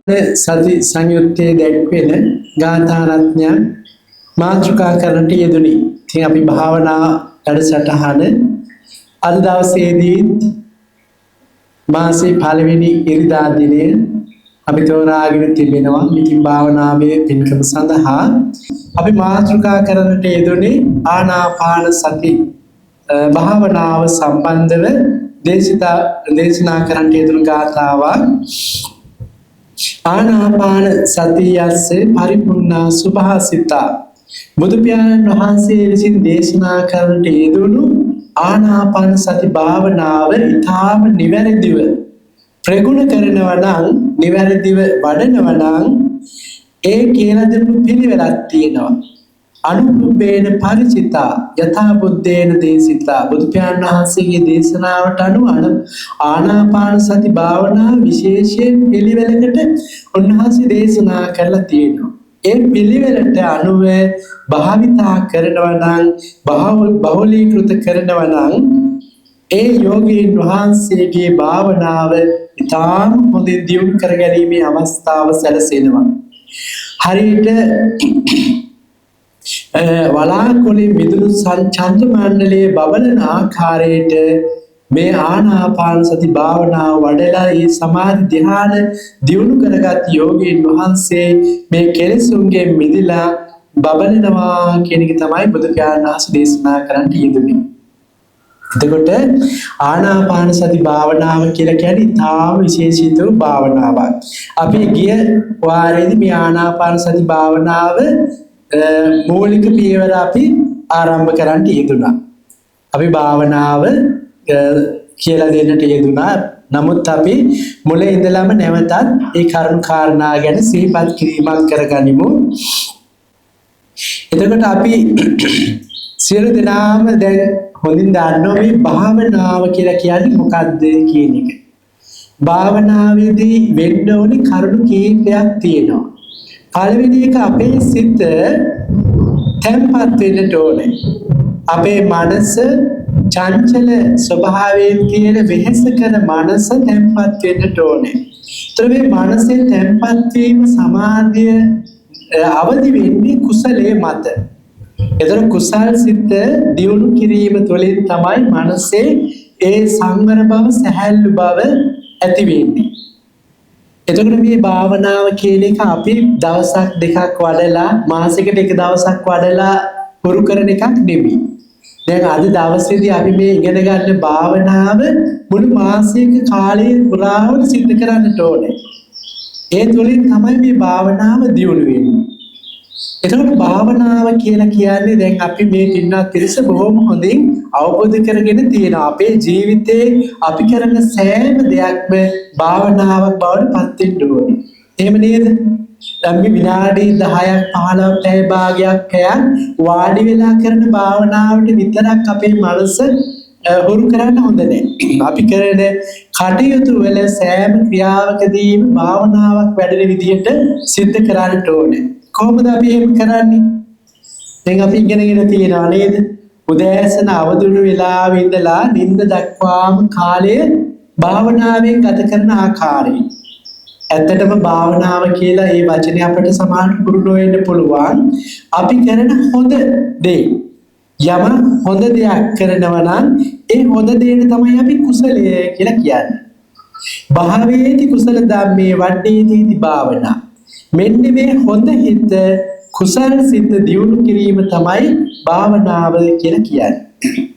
සති සංයුත්තේ දැක්වෙන ගාථා රත්නයක් මාතෘකා කරන්නට යෙදුනි. ඉතින් අපි භාවනා වැඩසටහන අද දවසේදී මාසේ පළවෙනි ඉරිදා දිනේ අපි තෝරාගෙන තිබෙනවා. ඉතින් භාවනාවේ පින්කම සඳහා අපි මාතෘකා කරන්නට යෙදුනේ ආනාපාන සති භාවනාව සම්බන්ධව දේශනා කරන්නට යෙදුණු ගාථාවක්. ආනාපාන සතියස්සේ පරිපූර්ණ සුභාසිතා. බුදු පියාණන් වහන්සේ විසින් දේශනා කරන්නට යෙදුණු ආනාපාන සති භාවනාව ඉතාම නිවැරදිව ප්‍රගුණ කරනවා නම්, නිවැරදිව වඩනවා නම් ඒ කියලා දෙපු පිළිවෙලක් තියෙනවා. අනුපුබ්බේන පරිචිතා යථා බුද්දේන දේශිතා. බුදු පියාණන් වහන්සේගේ දේශනාවට අනුව ආනාපාන සති භාවනාව විශේෂයෙන් පිළිවෙලකට උන්වහන්සේ දේශනා කරලා තියෙනවා. ඒ පිළිවෙලට අනුව භාවිතා කරනවා නම්, බහුලීකృత කරනවා නම් ඒ යෝගීන් වහන්සේගේ භාවනාව ඉතාම හොඳින් දියුණු කර ගැනීමේ අවස්ථාව සැලසෙනවා. හරියට වලාකුළේ මිදුණු චන්ද්‍ර මණ්ඩලයේ බබලන ආකාරයට මේ ආනාපාන සති භාවනාව වඩලා ඒ සමාධි ධ්‍යාන දියුණු කරගත් යෝගීන් වහන්සේ මේ කෙලෙසුන්ගේ මිදලා බබලනවා කියන එක තමයි බුදු පියාණන් වහන්සේ දේශනා කරන්න යෙදුනේ. එතකොට ආනාපාන සති භාවනාව කියලා කියන්නේ ඉතාම විශේෂිත භාවනාවක්. අපි ගිය වාරයේදී මේ ආනාපාන සති භාවනාව මූලික පියවර අපි ආරම්භ කරන්න යෙදුණා. අපි භාවනාව කියලා දෙන්නට යෙදුණා. නමුත් අපි මුලින් ඉඳලම නැවතත් ඒ කරුණු කාරණා ගැන සිහිපත් කිරීමක් කරගනිමු. එතකොට අපි සියලු දෙනාම දැන් හොඳින් දන්නවා මේ භාවනාව කියලා කියන්නේ මොකක්ද කියන එක. භාවනාවේදී වෙන්න ඕනේ කරුණු කීපයක් තියෙනවා. පළවෙනි එක අපේ සිත තැම්පත් වෙන්නට ඕනේ. අපේ මනස චංචල ස්වභාවයෙන් තියෙන වෙහෙස කරන මනස තැම්පත් වෙන්නට ඕනේ. ඒතර මේ මනසේ තැම්පත් වීම සමාධිය අවදි වෙන්නේ කුසලයේ මත. ඒතර කුසල් සිත දියුණු කිරීම තුළින් තමයි මනසේ ඒ සංවර බව, සැහැල්ලු බව ඇති වෙන්නේ. එතකොට මේ භාවනාව කියන එක අපි දවසක් දෙකක් වඩලා, මාසෙකට එක දවසක් වඩලා පුරු කරන එකක් නෙමෙයි. දැන් අද දවසේදී අපි මේ ඉගෙන ගන්න භාවනාව මුළු මාසික කාලය පුරාම සිද්ධ කරන්නට ඕනේ. ඒ තුළින් තමයි මේ භාවනාව දියුණු වෙන්නේ. එතකොට භාවනාව කියලා කියන්නේ දැන් අපි මේ පින්නත් පිරිස බොහොම හොඳින් අවබෝධ කරගෙන තියෙනවා. අපේ ජීවිතේ අපි කරන සෑම දෙයක්ම භාවනාවක් බවට පත් වෙන්න ඕනේ. එහෙම නේද? දැන් මේ විනාඩි 10ක් 15ක් පැය භාගයක් වාඩි වෙලා කරන භාවනාවට විතරක් අපේ මනස හුරු කරන්න හොඳ නැහැ. අපි කරන කටයුතු වල සෑම ක්‍රියාවකදීම භාවනාවක් වැඩෙන විදිහට සිද්ධ කරන්න ඕනේ. කොහොමද අපි එහෙම කරන්නේ? දැන් අපි ඉගෙනගෙන තියෙනවා නේද? උදෑසන අවදුණු වෙලාවෙ ඉඳලා නිින්ද දක්වාම කාලය භාවනාවෙන් ගත කරන ආකාරය. ඇත්තටම භාවනාව කියලා ඒ වචනේ අපිට සමාන පුරුදු වෙන්න පුළුවන්. අපි කරන හොඳ දේ. යම හොඳ දෙයක් කරනවා නම් ඒ හොඳ දේට තමයි අපි කුසලය කියලා කියන්නේ. භාවේති කුසල ධම්මේ වඩේති භාවනා. මෙන්න මේ හොඳ හිත, කුසල සිත දියුණු කිරීම තමයි භාවනාව කියලා කියන්නේ.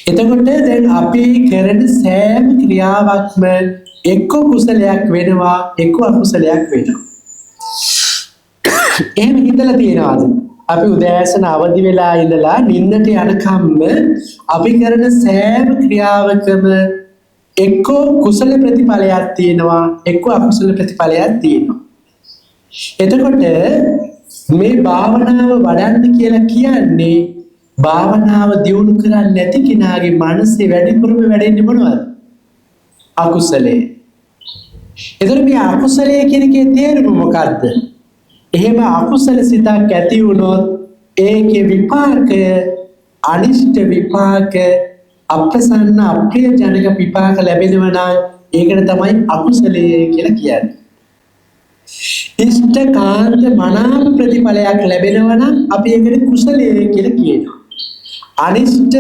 එතකොට දැන් අපි කරන සෑම ක්‍රියාවක්ම එක්ක කුසලයක් වෙනවා, එක්ක අකුසලයක් වෙනවා. එහෙම හිතලා තියනවාද? අපි උදෑසන අවදි වෙලා ඉඳලා නිින්දට යනකම්ම අපි කරන සෑම ක්‍රියාවකම එක්ක කුසල ප්‍රතිඵලයක් තියෙනවා, එක්ක අකුසල ප්‍රතිඵලයක් තියෙනවා. එතකොට මේ භාවනාව වඩන්න කියලා කියන්නේ භාවනාව දියුණු කරන්නේ නැති කෙනාගේ මනසේ වැඩිපුරම වැඩෙන්නේ මොනවද? අකුසලයේ. එතකොට මේ අකුසලයේ කියන එකේ තේරුම මොකද්ද? එහෙම අකුසල සිතක් ඇති වුණොත් ඒකේ විපාකය අනිෂ්ට විපාක, අප්‍රසන්න අප්‍රිය ජනක විපාක ලැබෙනවා නම් ඒකට තමයි අකුසලයේ කියලා කියන්නේ. ඉෂ්ඨකාන්ත මනාප ප්‍රතිඵලයක් ලැබෙනවා නම් අපි ඒකට කුසලයේ කියලා කියනවා. අනිෂ්ඨ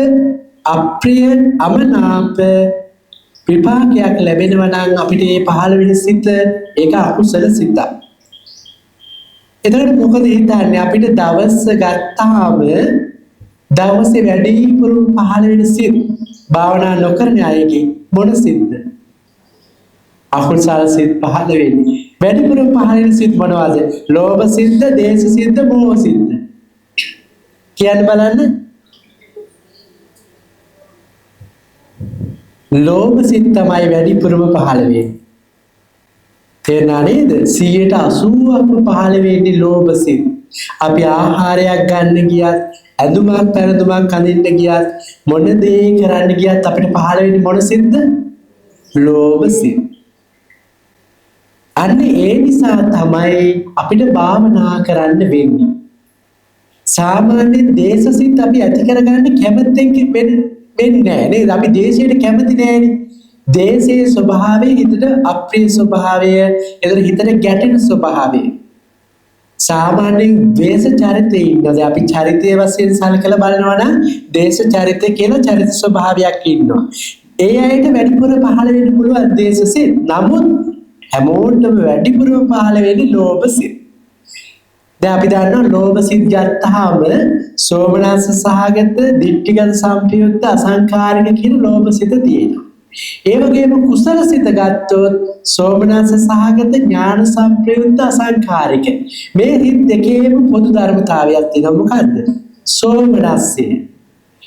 අප්‍රිය අමනාප විපාකයක් ලැබෙනවා නම් අපිට මේ 15 වෙනි සිත ඒක අකුසල සිතක්. එතකොට මොකද හිතන්නේ අපිට දවස් ගත්තාම දවසේ වැඩිපුර 15 වෙනි සිත භාවනා නොකරන අයගේ මොන සිද්ද? අකුසල සිත් 15 වෙනි. වැඩිපුර 15 වෙනි සිත් මොනවද? ලෝභ සිද්ද, දේශ සිද්ද, මෝහ සිද්ද? කියන්න බලන්න. ලෝභ සිත් තමයි වැඩිපුරම 15 වෙන්නේ. තේරුණා නේද? 80%ක්ම 15 වෙන්නේ ලෝභ සිත්. අපි ආහාරයක් ගන්න ගියත්, ඇඳුමක් පැළඳුමක් අඳින්න ගියත්, මොන දේ කරන්න ගියත් අපිට 15 වෙන්නේ මොන සිත්ද? ලෝභ සිත්. අන්න ඒ නිසා තමයි අපිට භාවනා කරන්න වෙන්නේ. සාමාන්‍යයෙන් දේශ සිත් අපි ඇති කරගන්න කැමැත්තෙන් වෙන්නේ නැහැ නේද? අපි දේශයට කැමති නැහැනේ. දේශයේ ස්වභාවය හිතට අප්‍රිය ස්වභාවය, එතන හිතට ගැටෙන ස්වභාවය. සාමාන්‍යයෙන් දේශ චරිතේ ඉන්නද අපි චරිතයේ වශයෙන් සලකලා බලනවා නම් දේශ චරිතය කියලා චරිත ස්වභාවයක් ඉන්නවා. ඒ අයට වැඩිපුර පහළ වෙන්න පුළුවන් දේශ සිත්. නමුත් හැමෝටම වැඩිපුරම පහළ වෙන්නේ ලෝභ සිත්. දැන් අපි දන්නවා ලෝභ සිත් ගත්තාම සෝමනස්ස සහගත, දිට්ඨිගත සම්ප්‍රයුක්ත, අසංකාරික කියන ලෝභ සිත තියෙනවා. ඒ වගේම කුසල සිත ගත්තොත් සෝමනස්ස සහගත, ඥාන සම්ප්‍රයුක්ත, අසංකාරික. මේ හිත් දෙකේම පොදු ධර්මතාවයක් තියෙනවා. මොකද්ද? සෝමනස්සය.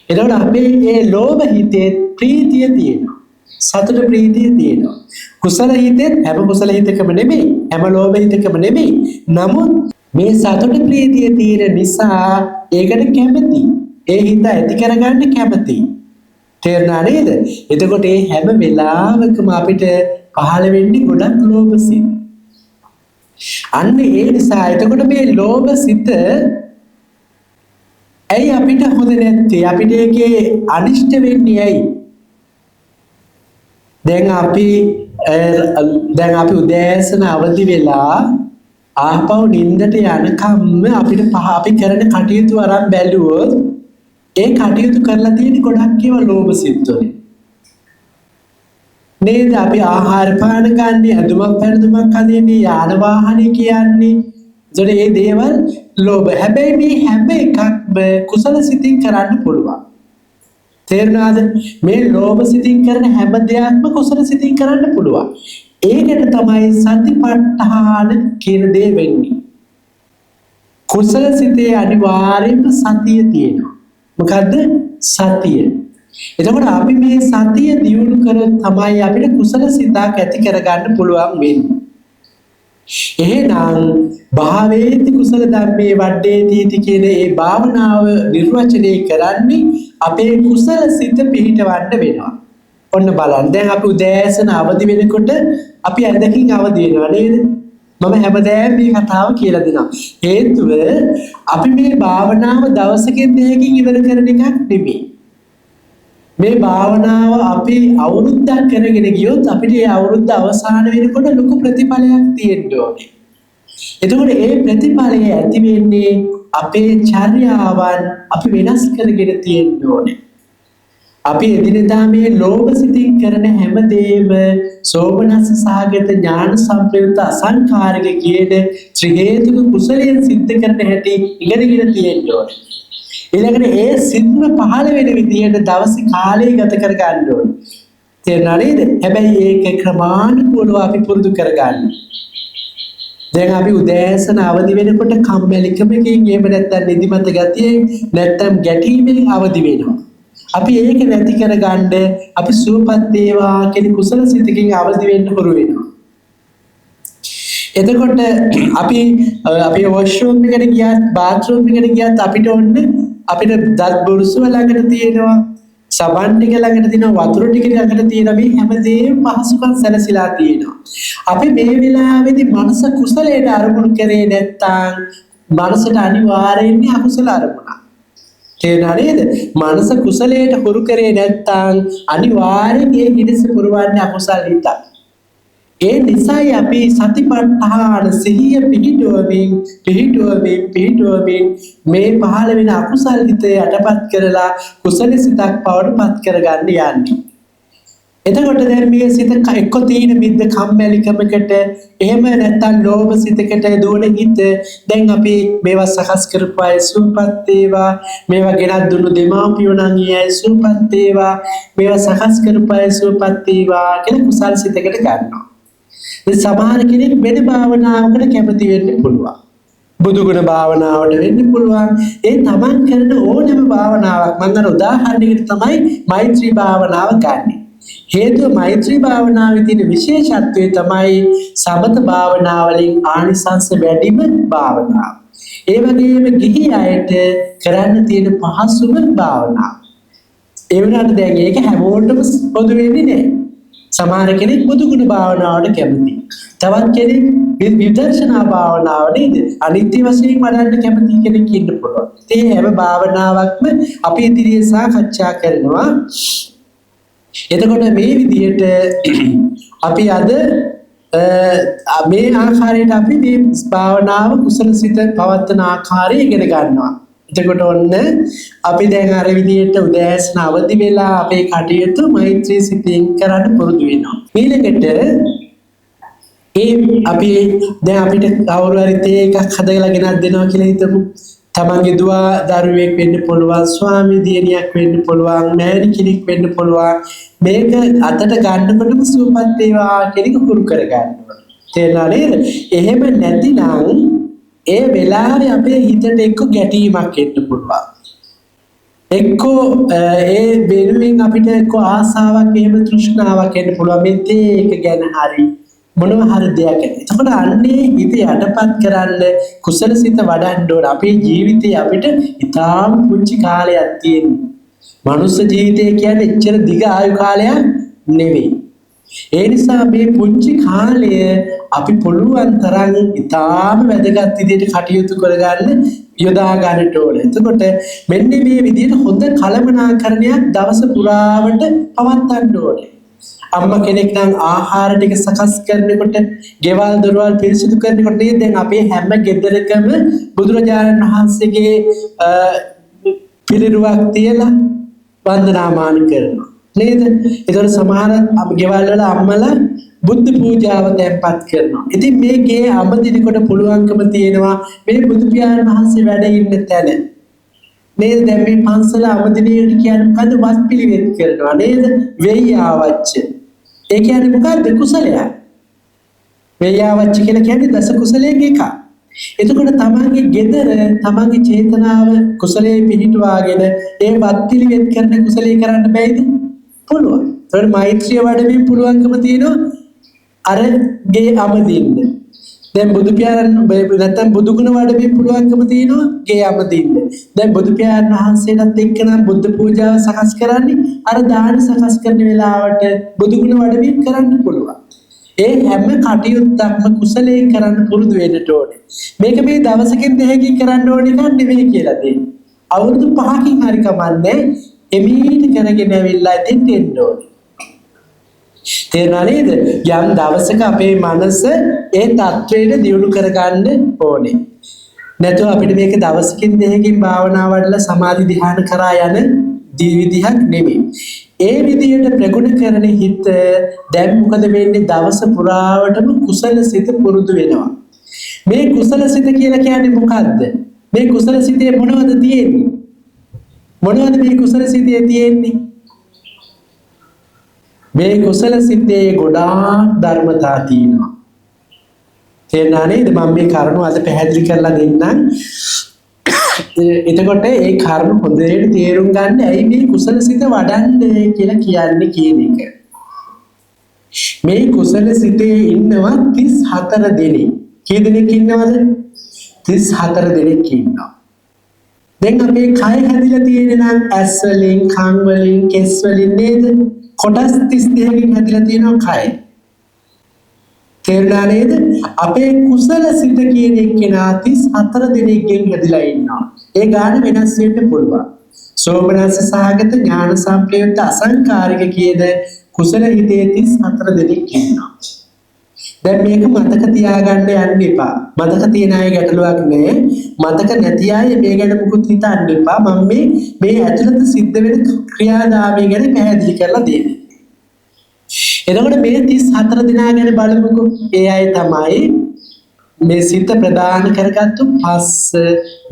එතකොට අපේ මේ ලෝභ හිතේ ප්‍රීතිය තියෙනවා. සතුට ප්‍රීතිය තියෙනවා. කුසල හිතෙත් හැම කුසල හිතකම නෙමෙයි, හැම ලෝභ හිතකම නෙමෙයි. නමුත් මේ සතුට ප්‍රීතිය තියෙන නිසා ඒකට කැමති. ඒ හිත ඇති කරගන්න කැමති. තේරුණා නේද? එතකොට මේ හැම වෙලාවකම අපිට පහළ වෙන්නේ ගොඩක් ලෝභ සිත්. අන්න ඒ නිසා එතකොට මේ ලෝභ සිත ඇයි අපිට හොඳ නැත්තේ? අපිට ඒකේ අනිෂ්ට වෙන්නේ ඇයි? දැන් අපි උදෑසන අවදි වෙලා ආපහු නිින්දට යනකම් අපිට අපි කරන කටයුතු අරන් බැලුවොත් ඒ කටයුතු කරලා තියෙන ගොඩක් ඒවා ලෝභ සිත්වලින් නේද? අපි ආහාර පාන ගන්න, ඇඳුමක් පැළඳුමක් අඳින්නේ, යාන වාහනේ කියන්නේ. ඒතකොට මේ දේවල් ලෝභ. හැබැයි මේ හැම එකක්ම කුසල සිතින් කරන්න පුළුවන්. තේරුණාද? මේ ලෝභ සිතින් කරන හැම දෙයක්ම කුසල සිතින් කරන්න පුළුවන්. ඒකට තමයි සතිපට්ඨාන කියන දේ වෙන්නේ. කුසල සිතේ අනිවාර්යයෙන්ම සතිය තියෙනවා. මොකද්ද? සතිය. එතකොට අපි මේ සතිය දියුණු කරොත් තමයි අපිට කුසල සිතක් ඇති කරගන්න පුළුවන් වෙන්නේ. එහෙනම් භාවේති කුසල ධම්මේ වඩ්ඩේති කියන ඒ භාවනාව නිර්වචනය කරන්නේ අපේ කුසල සිත පිහිටවන්න වෙනවා. ඔන්න බලන්න. දැන් අපි උදෑසන අවදි වෙනකොට අපි ඇඳකින් අවදි වෙනවා නේද? මම හැමදාම මේ කතාව කියලා දෙනවා. හේතුව අපි මේ භාවනාව දවසකින් දෙකකින් ඉවර කරන එකක් නෙමෙයි. මේ භාවනාව අපි අවුරුද්දක් කරගෙන ගියොත් අපිට ඒ අවුරුද්ද අවසාන වෙනකොට ලොකු ප්‍රතිඵලයක් තියෙන්න ඕනේ. එතකොට ඒ ප්‍රතිඵලය ඇති වෙන්නේ අපේ චර්යාවන් අපි වෙනස් කරගෙන තියෙන්න ඕනේ. අපි එදිනෙදා මේ ලෝභ සිතින් කරන හැම දෙයක්ම සෝමනස්ස සහගත, ඥාන සම්ප්‍රයුක්ත, අසංකාරික කියන ත්‍රි හේතුක කුසලයෙන් සිද්ධ කරන හැටි ඉගෙනගෙන තියෙන්න ඕනේ. ඊළඟට ඒ සිද්ම පහළ වෙන විදිහට දවසේ කාලය ගත කර ගන්න ඕනේ. තේරුණා නේද? හැබැයි ඒක ක්‍රමානුකූලව අපි පුරුදු කරගන්න. දැන් අපි උදෑසන අවදි වෙනකොට කම්මැලිකමකින් එහෙම නැත්නම් නිදිමත ගතියෙන් නැත්නම් ගැටීමෙන් අවදි වෙනවා. අපි ඒක නැති කරගන්න අපි සුවපත් වේවා කියන කුසල සිතකින් අවදි වෙන්න හුරු වෙනවා. එතකොට අපි වොෂ්රූම් එකට ගියත්, බාත්රූම් එකට ගියත් අපිට ඕනේ අපිට දත් බුරුසුව ළඟට තියෙනවා, සබන් ටික ළඟට තියෙනවා, වතුර ටික ළඟට තියෙනවා. මේ හැමදේම පහසුකම් සැලසීලා තියෙනවා. අපි මේ වෙලාවේදී මනස කුසලයට අරමුණු කරේ නැත්නම් මනසට අනිවාර්යයෙන්ම අකුසල අරමුණක්. තේරුණා නේද? මනස කුසලයට හුරු කරේ නැත්නම් අනිවාර්යයෙන් ඒ හිතස පුරවන්නේ අකුසල හිතක්. ඒ නිසායි අපි සතිපට්ඨාන සිහිය පිහිටුවමින් මේ පහළ වෙන අකුසල් හිත යටපත් කරලා කුසල සිතක් බවට පත් කරගන්න යන්නේ. එතකොට දැන් මේ සිත එක්ක තීන මිද්ද කම්මැලිකමකට එහෙම නැත්නම් ලෝභ සිතකට දුවන හිත දැන් අපි මේවා සකස් කරපුවායි සූපත් වේවා, මේවා ගෙනත් දුන්නු දෙමාපියෝ නම් ඊයයි සූපත් වේවා, මේවා සකස් කරපුවායි සූපත් වේවා කියලා කුසල් සිතකට ගන්නවා. මේ සමහර කෙනෙක් වෙන භාවනාවකට කැමති වෙන්න පුළුවන්. බුදුගුණ භාවනාවට වෙන්න පුළුවන්. ඒ තමන් කරන ඕනෑම භාවනාවක් මම අර උදාහරණයකට තමයි මෛත්‍රී භාවනාව ගන්නෙ. හේතුව මෛත්‍රී භාවනාවේ තියෙන විශේෂත්වය තමයි සමත භාවනාවලින් ආනිසංස වැඩිම භාවනාව. ඒ වගේම ගිහි අයට කරන්න තියෙන පහසුම භාවනාව. ඒ වුණාට දැන් ඒක හැමෝටම පොදු වෙන්නේ නැහැ. සමහර කෙනෙක් බුදුගුණ භාවනාවට කැමති. තවත් කෙනෙක් විදර්ශනා භාවනාව නේද? අනිත්‍ය වශයෙන් වඩන්න කැමති කෙනෙක් ඉන්න පුළුවන්. ඒ හැම භාවනාවක්ම අපි ඉදිරියේ සාකච්ඡා කරනවා. එතකොට මේ විදිහට අපි අද මේ ආකාරයට අපි මේ භාවනාව කුසල සිත පවත්වන ආකාරය ඉගෙන ගන්නවා. එතකොට ඔන්න අපි දැන් අර විදිහට උදෑසන අවදි වෙලා අපේ කටයුතු මෛත්‍රී සිතින් කරන්න පුරුදු වෙනවා. ඊළඟට අපි දැන් අපිට කවුරු හරි තේ එකක් හදලා ගෙනත් දෙනවා කියලා හිතමු. තමන්ගේ දුව දරුවෙක් වෙන්න පුළුවන්, ස්වාමි දියණියක් වෙන්න පුළුවන්, මෑණි කෙනෙක් වෙන්න පුළුවන්. මේක අතට ගන්නකොටම සූපත් වේවා කියන එක හුරු කර ගන්න ඕනේ. තේරුණා නේද? එහෙම නැතිනම් ඒ වෙලාවේ අපේ හිතට එක්ක ගැටීමක් එන්න පුළුවන්. එක්කෝ ඒ වෙනුවෙන් අපිට එක්ක ආසාවක් එහෙම තෘෂ්ණාවක් එන්න පුළුවන්. මේ තේ එක ගැන හරි මොනවා හරි දෙයක්. එතකොට අන්නේ හිත යටපත් කරන්න කුසල සිත වඩන්න ඕන. අපේ ජීවිතේ අපිට ඉතාම පුංචි කාලයක් තියෙනවා. මනුස්ස ජීවිතය කියන්නේ එච්චර දිග ආයු කාලයක් නෙවෙයි. ඒ නිසා මේ පුංචි කාලය අපි පුළුවන් තරම් ඉතාම වැදගත් විදිහට කටයුතු කරගන්න යොදා ගන්නට ඕනේ. එතකොට මෙන්න මේ විදිහට හොඳ කළමනාකරණයක් දවස පුරාවට පවත්වන්න ඕනේ. අම්මා කෙනෙක් නම් ආහාර ටික සකස් කරනකොට, ගෙවල් දොරවල් පිරිසිදු කරනකොට නේද දැන් අපේ හැම ගෙදරකම බුදුරජාණන් වහන්සේගේ පිළිරුවක් තියලා වන්දනාමාන කරනවා නේද? ඒතර සමහර ගෙවල් වල අම්මලා බුද්ධ පූජාව තැන්පත් කරනවා. ඉතින් මේ ගේ අමදිනකොට පුළුවන්කම තියෙනවා මේ බුදු පියාණන් වහන්සේ වැඩ ඉන්න තැන නේද? දැන් මේ පන්සල අමදිනියට කියන්නේ මොකද්ද? වත් පිළිවෙත් කරනවා නේද? වෙయ్యාවච්ච. ඒ කියන්නේ මොකද්ද? කුසලයක්. වෙయ్యාවච්ච කියලා කියන්නේ දස කුසලයෙන් එකක්. එතකොට තමන්ගේ ගෙදර තමන්ගේ චේතනාව කුසලයේ පිහිටුවාගෙන ඒ වත් පිළිවෙත් කරන කුසලයේ කරන්න බැයිද? පුළුවන්. ඒතර මෛත්‍රිය වඩමින් පුළුවන්කම තියෙනවා අර ගේ අමදින්න. දැන් බුදු පියාණන් නැත්තම් බුදු ගුණ වඩමින් පුළුවන්කම තියෙනවා ගේ අමදින්න. දැන් බුදු පියාණන් වහන්සේලාත් එක්කනම් බුද්ධ පූජාව සකස් කරන්නේ අර දාන සකස් කරන වෙලාවට බුදු ගුණ වඩමින් කරන්න පුළුවන්. ඒ හැම කටයුත්තක්ම කුසලයෙන් කරන්න පුරුදු වෙන්න ඕනේ. මේක මේ දවසකින් දෙකකින් කරන්න ඕනේ නෑ නෙවෙයි කියලා දෙන්නේ. අවුරුදු 5කින් හරි කමන්නේ එමීට කරගෙන ඇවිල්ලා ඉතින් එන්න ඕනේ. තේරුණා නේද? යම් දවසක අපේ මනස ඒ தത്വෙට දියුණු කරගන්න ඕනේ. නැතුව අපිට මේක දවසකින් දෙකකින් භාවනා වඩලා සමාධි ධ්‍යාන කරා යන විදිහක් නෙවෙයි. ඒ විදිහට ප්‍රගුණ කරන හිත දැන් මොකද වෙන්නේ? දවස පුරාවටම කුසල සිත පුරුදු වෙනවා. මේ කුසල සිත කියලා කියන්නේ මොකද්ද? මේ කුසල සිතේ මොනවද තියෙන්නේ? මොනවද මේ කුසල සිතේ තියෙන්නේ? මේ කුසල සිතේ ගොඩාක් ධර්මතා තියෙනවා. තේරුණා නේද? මම මේ කරුණු අද පැහැදිලි කරලා දෙන්නම්. එතකොට ඒ කරුණු හොඳට තේරුම් ගන්න ඇයි මේ කුසල සිත වඩන්නේ කියලා කියන්නේ කියන එක. මේ කුසල සිතේ ඉන්නවා 34 දෙනෙක්. කී දෙනෙක් ඉන්නවද? 34 දෙනෙක් ඉන්නවා. දැන් අපේ කය හැදිලා තියෙන්නේ නම් ඇස් වලින්, කන් වලින්, කෙස් වලින් නේද? කොටස් 32කින් හැදිලා තියෙනවා කය. තේරුණා නේද? අපේ කුසල සිත කියන එක්කෙනා 34 දෙනෙක්ගෙන් හැදිලා ඉන්නවා. ඒ ගාන වෙනස් වෙන්න පුළුවන්. සෝමනස්ස සහගත ඥාන සම්ප්‍රයුක්ත අසංකාරික කියන කුසල හිතේ 34 දෙනෙක් ඉන්නවා. දැන් මේක මතක තියාගන්න යන්න එපා. මතක තියන අය ගැටලුවක් නෑ. මතක නැති අය මේ ගැන මුකුත් හිතන්න එපා. මම මේ ඇතුළත සිද්ධ වෙන ක්‍රියාදාමය ගැන පැහැදිලි කරලා දෙන්නේ. එතකොට මේ 34 දෙනා ගැන බලමුකෝ. ඒ අය තමයි මේ සිත ප්‍රදාන කරගත්තු පස්ස,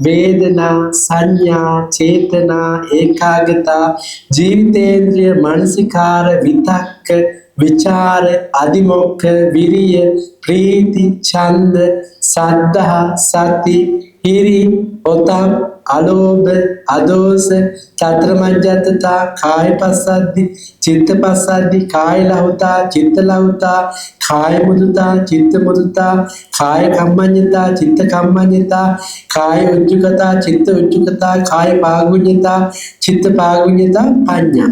වේදනා, සංඥා, චේතනා, ඒකාග්‍රතා, ජීවිතේන්ද්‍රිය, මානසිකාර, විතක්ක, විචාර, අදිමොක්ඛ, විරිය, ප්‍රීති, ඡන්ද, සද්ධා, සති, හිරි, ඔතම්, අලෝභ, අදෝස, චත්‍රමඤ්ඤත්තතා, කාය පස්සද්ධි, චිත්ත පස්සද්ධි, කාය ලහුතා, චිත්ත ලහුතා, කාය මුදුතා, චිත්ත මුදුතා, කාය කම්මඤ්ඤතා, චිත්ත කම්මඤ්ඤතා, කාය උජ්ජුකතා, චිත්ත උජ්ජුකතා, කාය පාගුඤ්ඤතා, චිත්ත පාගුඤ්ඤතා, පඤ්ඤා.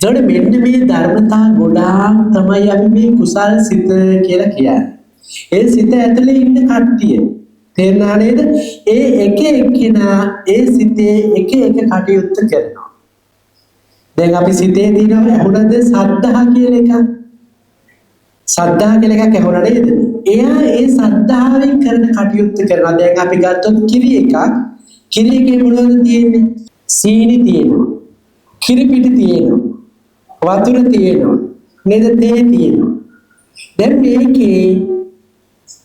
එතකොට මෙන්න මේ ධර්මතා ගොඩාක් තමයි අපි මේ කුසල් සිත කියලා කියන්නේ. ඒ සිත ඇතුලේ ඉන්න කට්ටිය තේරුණා නේද? ඒ එක එක්කිනා ඒ සිතේ එක එක කටයුත්ත කරනවා. දැන් අපි සිතේ දිනවල ඇහුණද සද්ධා කියලා එකක්? සද්ධා කියලා එකක් ඇහුණා නේද? එයා ඒ සද්ධාවෙන් කරන කටයුත්ත කරනවා. දැන් අපි ගත්තොත් කිරි එකක්. කිරි එකේ මොනවද තියෙන්නේ? සීනි තියෙනවා. කිරි පිටි තියෙනවා. වතුර තියෙනවා. නේද? තේ තියෙනවා. දැන් මේකේ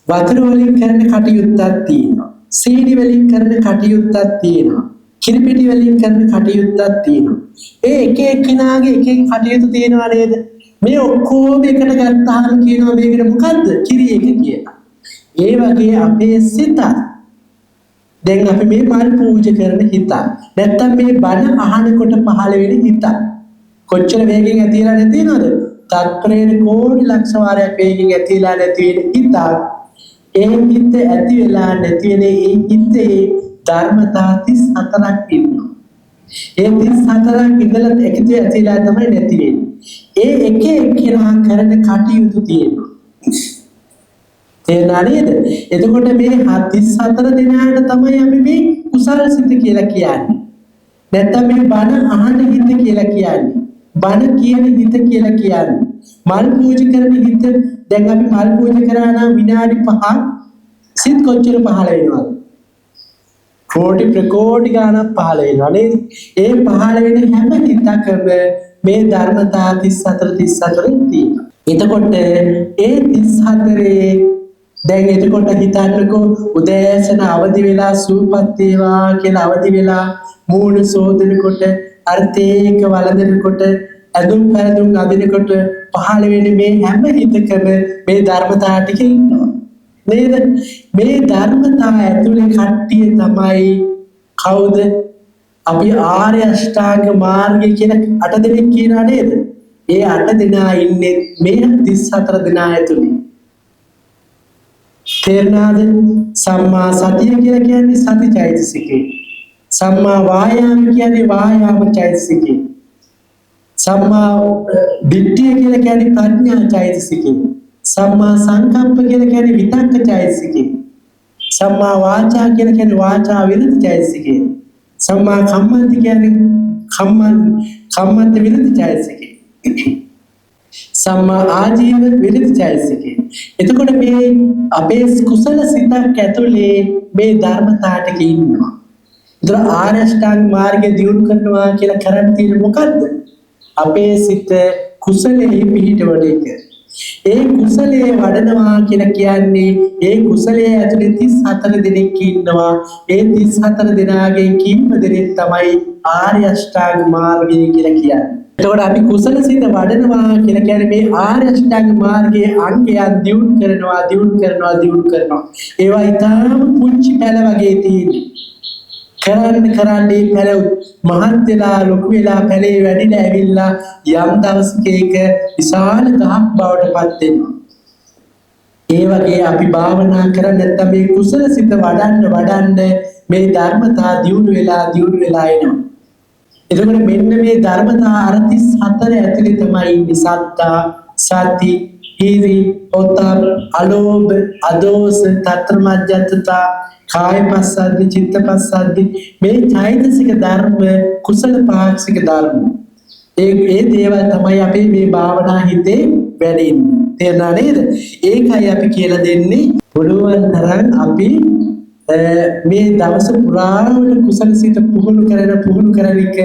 වතුර වලින් කරන කටයුත්තක් තියෙනවා. සීනි වලින් කරන කටයුත්තක් තියෙනවා. කිරි පිටි වලින් කරන කටයුත්තක් තියෙනවා. ඒ එක එක්කෙනාගේ එක එක කටයුතු තියෙනවා නේද? මේ ඔක්කොම එකට ගත්තාම කියනවා මේකට මොකද්ද? කිරි එක කියලා. ඒ වගේ අපේ සිත දැන් අපි මේ මල් පූජා කරන හිත නැත්තම් මේ බණ අහනකොට පහළ වෙන හිත කොච්චර වේගෙන් ඇතිලා නැතිනවද? තත්පරයෙන් කෝටි ලක්ෂ වාරයක් වේගෙන් ඇතිලා නැති වෙන හිත ඒ හිත ඇති වෙලා නැති වෙන ඒ හිතේ ධර්මතා 34ක් ඉන්නවා. ඒ 34ක් ඉඳලා එකතු ඇතිලා තමයි නැති වෙන්නේ. ඒ එක එක්කෙනා කරන කටයුතු තියෙනවා. තේරුණා නේද? එතකොට මේ 34 දෙනාට තමයි අපි මේ කුසල සිත කියලා කියන්නේ. නැත්නම් මේ බණ අහන හිත කියලා කියන්නේ. බණ කියන හිත කියලා කියන්නේ. මල් පූජා කරන හිත දැන් අපි මල් පූජා කරා නම් විනාඩි 5ක් සිත කොච්චර පහළ වෙනවද? කෝටි ප්‍රකෝටි ගණන් පහළ වෙනවා නේද? ඒ පහළ වෙන හැම හිතකම මේ ධර්මතා 34 තියෙනවා. එතකොට ඒ 34 දැන් එතකොට හිතන්නකෝ උදෑසන අවදි වෙලා සූපත් වේවා කියලා අවදි වෙලා මූණ සෝදනකොට අර තේක වළඳනකොට ඇඳුම් පැළඳුම් අඳිනකොට පහළ වෙන මේ හැම හිතකම මේ ධර්මතා ටික ඉන්නවා නේද? මේ ධර්මතා ඇතුලේ කට්ටිය තමයි කවුද? අපි ආර්ය අෂ්ටාංග මාර්ගය කියන 8 දෙනෙක් කියනවා නේද? ඒ 8 දෙනා ඉන්නේ මේ 34 දෙනා ඇතුලේ. තේරෙනවද? සම්මා සතිය කියලා කියන්නේ සති චෛතසිකේ. සම්මා වායාම කියන්නේ වායාම චෛතසිකේ. සම්මා දිට්ඨිය කියලා කියන්නේ ප්‍රඥා චෛතසිකේ. සම්මා සංකප්ප කියලා කියන්නේ විතක්ක චෛතසිකේ. සම්මා වාචා කියලා කියන්නේ වාචා විරුද්ධ චෛතසිකේ. සම්මා කම්මන්ත කියන්නේ කම්මන්ත විරුද්ධ චෛතසිකේ. සම්මා ආජීව විරුද්ධ චෛතසිකේ. එතකොට මේ අපේ කුසල සිතක් ඇතුලේ මේ ධර්මතා ටික ඉන්නවා. ඒතර ආර්ය අෂ්ටාංග මාර්ගය දියුණු කරනවා කියලා කරන් තියෙන්නේ මොකද්ද? අපේ සිත කුසලයේ පිහිටවන එක. ඒ කුසලයේ වඩනවා කියලා කියන්නේ ඒ කුසලයේ ඇතුලේ 34 දෙනෙක් ඉන්නවා. ඒ 34 දෙනාගේ කිම්ම දෙනෙක් තමයි ආර්ය අෂ්ටාංග මාර්ගය කියලා කියන්නේ. එතකොට අපි කුසල සිත වඩනවා කියලා කියන්නේ මේ ආර්ය අෂ්ටාංග මාර්ගයේ අංගයන් දියුණු කරනවා. ඒවා ඊටාම පුංචි පැල වගේ තියෙන්නේ. කරන්නේ පැල මහත් වෙලා ලොකු වෙලා පැලේ වැඩිලා ඇවිල්ලා යම් දවසක ඒක විශාල ගහක් බවට පත් වෙනවා. ඒ වගේ අපි භාවනා කරන්නේ නැත්නම් මේ කුසල සිත වඩන්න මේ ධර්මතා දියුණු වෙලා එනවා. එතකොට මෙන්න මේ ධර්මතා අර 34 ඇතුලේ තමයි ඉන්නේ සත්තා, සති, හිරි, ඔතම්, අලෝභ, අදෝස, තත්‍රමජ්ජත්තතා, කාය පස්සද්ධි, චිත්ත පස්සද්ධි මේ චෛතසික ධර්ම කුසල පාක්ෂික ධර්ම. ඒ දේවල් තමයි අපේ මේ භාවනා හිතේ වැඩෙන්නේ. තේරුණා නේද? ඒකයි අපි කියලා දෙන්නේ පුළුවන් තරම් අපි මේ දවස පුරාවට කුසල සිත පුහුණු කරන එක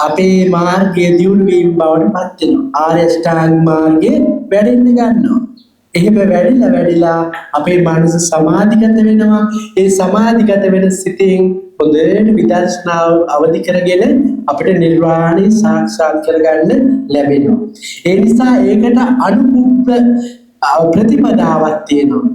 අපේ මාර්ගයේ දියුණු වීම බවට පත් වෙනවා. ආර්ය අෂ්ටාංග මාර්ගයේ වැඩෙන්න ගන්නවා. එහෙම වැඩිලා අපේ මනස සමාධිගත වෙනවා. ඒ සමාධිගත වෙන සිතෙන් හොඳට විදර්ශනාව අවදි කරගෙන අපිට නිර්වාණය සාක්ෂාත් කරගන්න ලැබෙනවා. ඒ නිසා ඒකට අනුකූල ප්‍රතිපදාවක් තියෙනවා.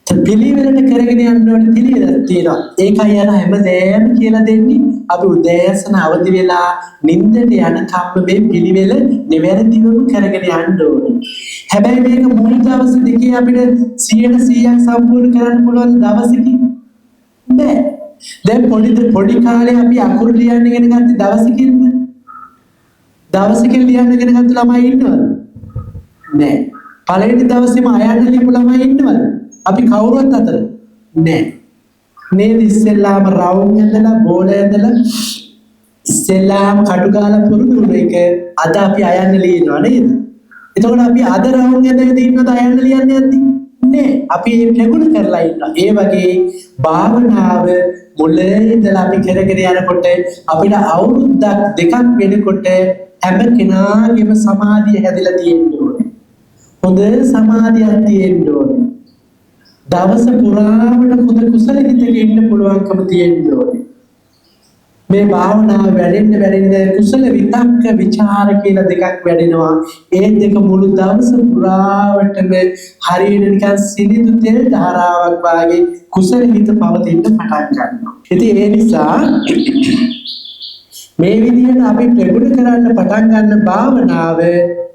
පිළිවෙලට කරගෙන යන්න ඕනේ පිළිවෙලක් තියෙනවා. ඒකයි අර හැමදේම කියලා දෙන්නේ අපි උදෑසන අවදි වෙලා නිින්දට යනකම් මේ පිළිවෙල නිවැරදිවම කරගෙන යන්න ඕනේ. හැබැයි මේක මුල් දවස් දෙකේ අපිට 100% සම්පූර්ණ කරන්න පුළුවන් දවසකින් බෑ. දැන් පොඩි කාලේ අපි අකුරු ලියන්න ඉගෙන ගත්ත දවසකින් ලියන්න ඉගෙන ගත්ත ළමයි ඉන්නවද? නෑ. පළවෙනි දවසේම අයන්න ලියපු ළමයි ඉන්නවද? අපි කවුරුවත් අතර නෑ. නේද? ඉස්සෙල්ලාම රවුම් ඇඳලා බෝල ඇඳලා ඉස්සෙල්ලාම කටු ගාලා පුරුදු වුණ එක අද අපි අයන්න ලියනවා නේද? එතකොට අපි අද රවුම් ඇඳගෙන ඉන්නවද අයන්න ලියන්නේ නැද්ද? නෑ. අපි ප්‍රගුණ කරලා ඉන්නවා. ඒ වගේ භාවනාව මුලින් ඉඳලා අපි කරගෙන යනකොට අපිට අවුරුද්දක් දෙකක් වෙනකොට හැම කෙනාගේම සමාධිය හැදිලා තියෙන්න ඕනේ. හොඳ සමාධියක් තියෙන්න ඕනේ. දවස පුරාවට හොඳ කුසල හිතක ඉන්න පුළුවන්කම තියෙන්න ඕනේ. මේ භාවනාව වැඩෙන්න කුසල විතක්ක ਵਿਚාර කියලා දෙකක් වැඩෙනවා. ඒ දෙක මුළු දවස පුරාවටම හරියට නිකන් සිනිඳු තෙල් ධාරාවක් වාගේ කුසල හිත පවතින්න පටන් ගන්නවා. ඉතින් ඒ නිසා මේ විදිහට අපි ප්‍රගුණ කරන්න පටන් ගන්න භාවනාව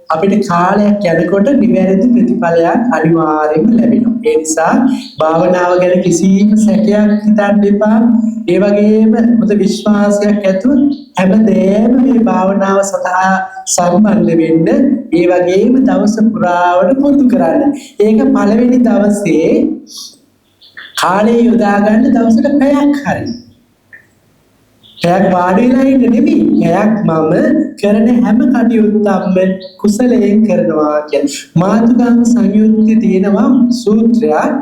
අපිට කාලයක් යනකොට නිවැරදි ප්‍රතිඵලයක් අනිවාර්යයෙන්ම ලැබෙනවා. ඒ නිසා භාවනාව ගැන කිසිම සැකයක් හිතන්න එපා. ඒ වගේම මොකද විශ්වාසයක් ඇතුව හැමදේම මේ භාවනාව සඳහා සම්බන්ධ වෙන්න ඒ වගේම දවස පුරාවට පුරුදු කරන්න. ඒක පළවෙනි දවසේ කාලය යොදා ගන්න දවසට පැයක් හරි. පැයක් වාඩි වෙලා ඉන්න නෙමෙයි. පැයක් මම කරන හැම කටයුත්තක්ම කුසලයෙන් කරනවා කියන්නේ. මාතුකාම සංයුත්තේ තියෙනවා සූත්‍රයක්.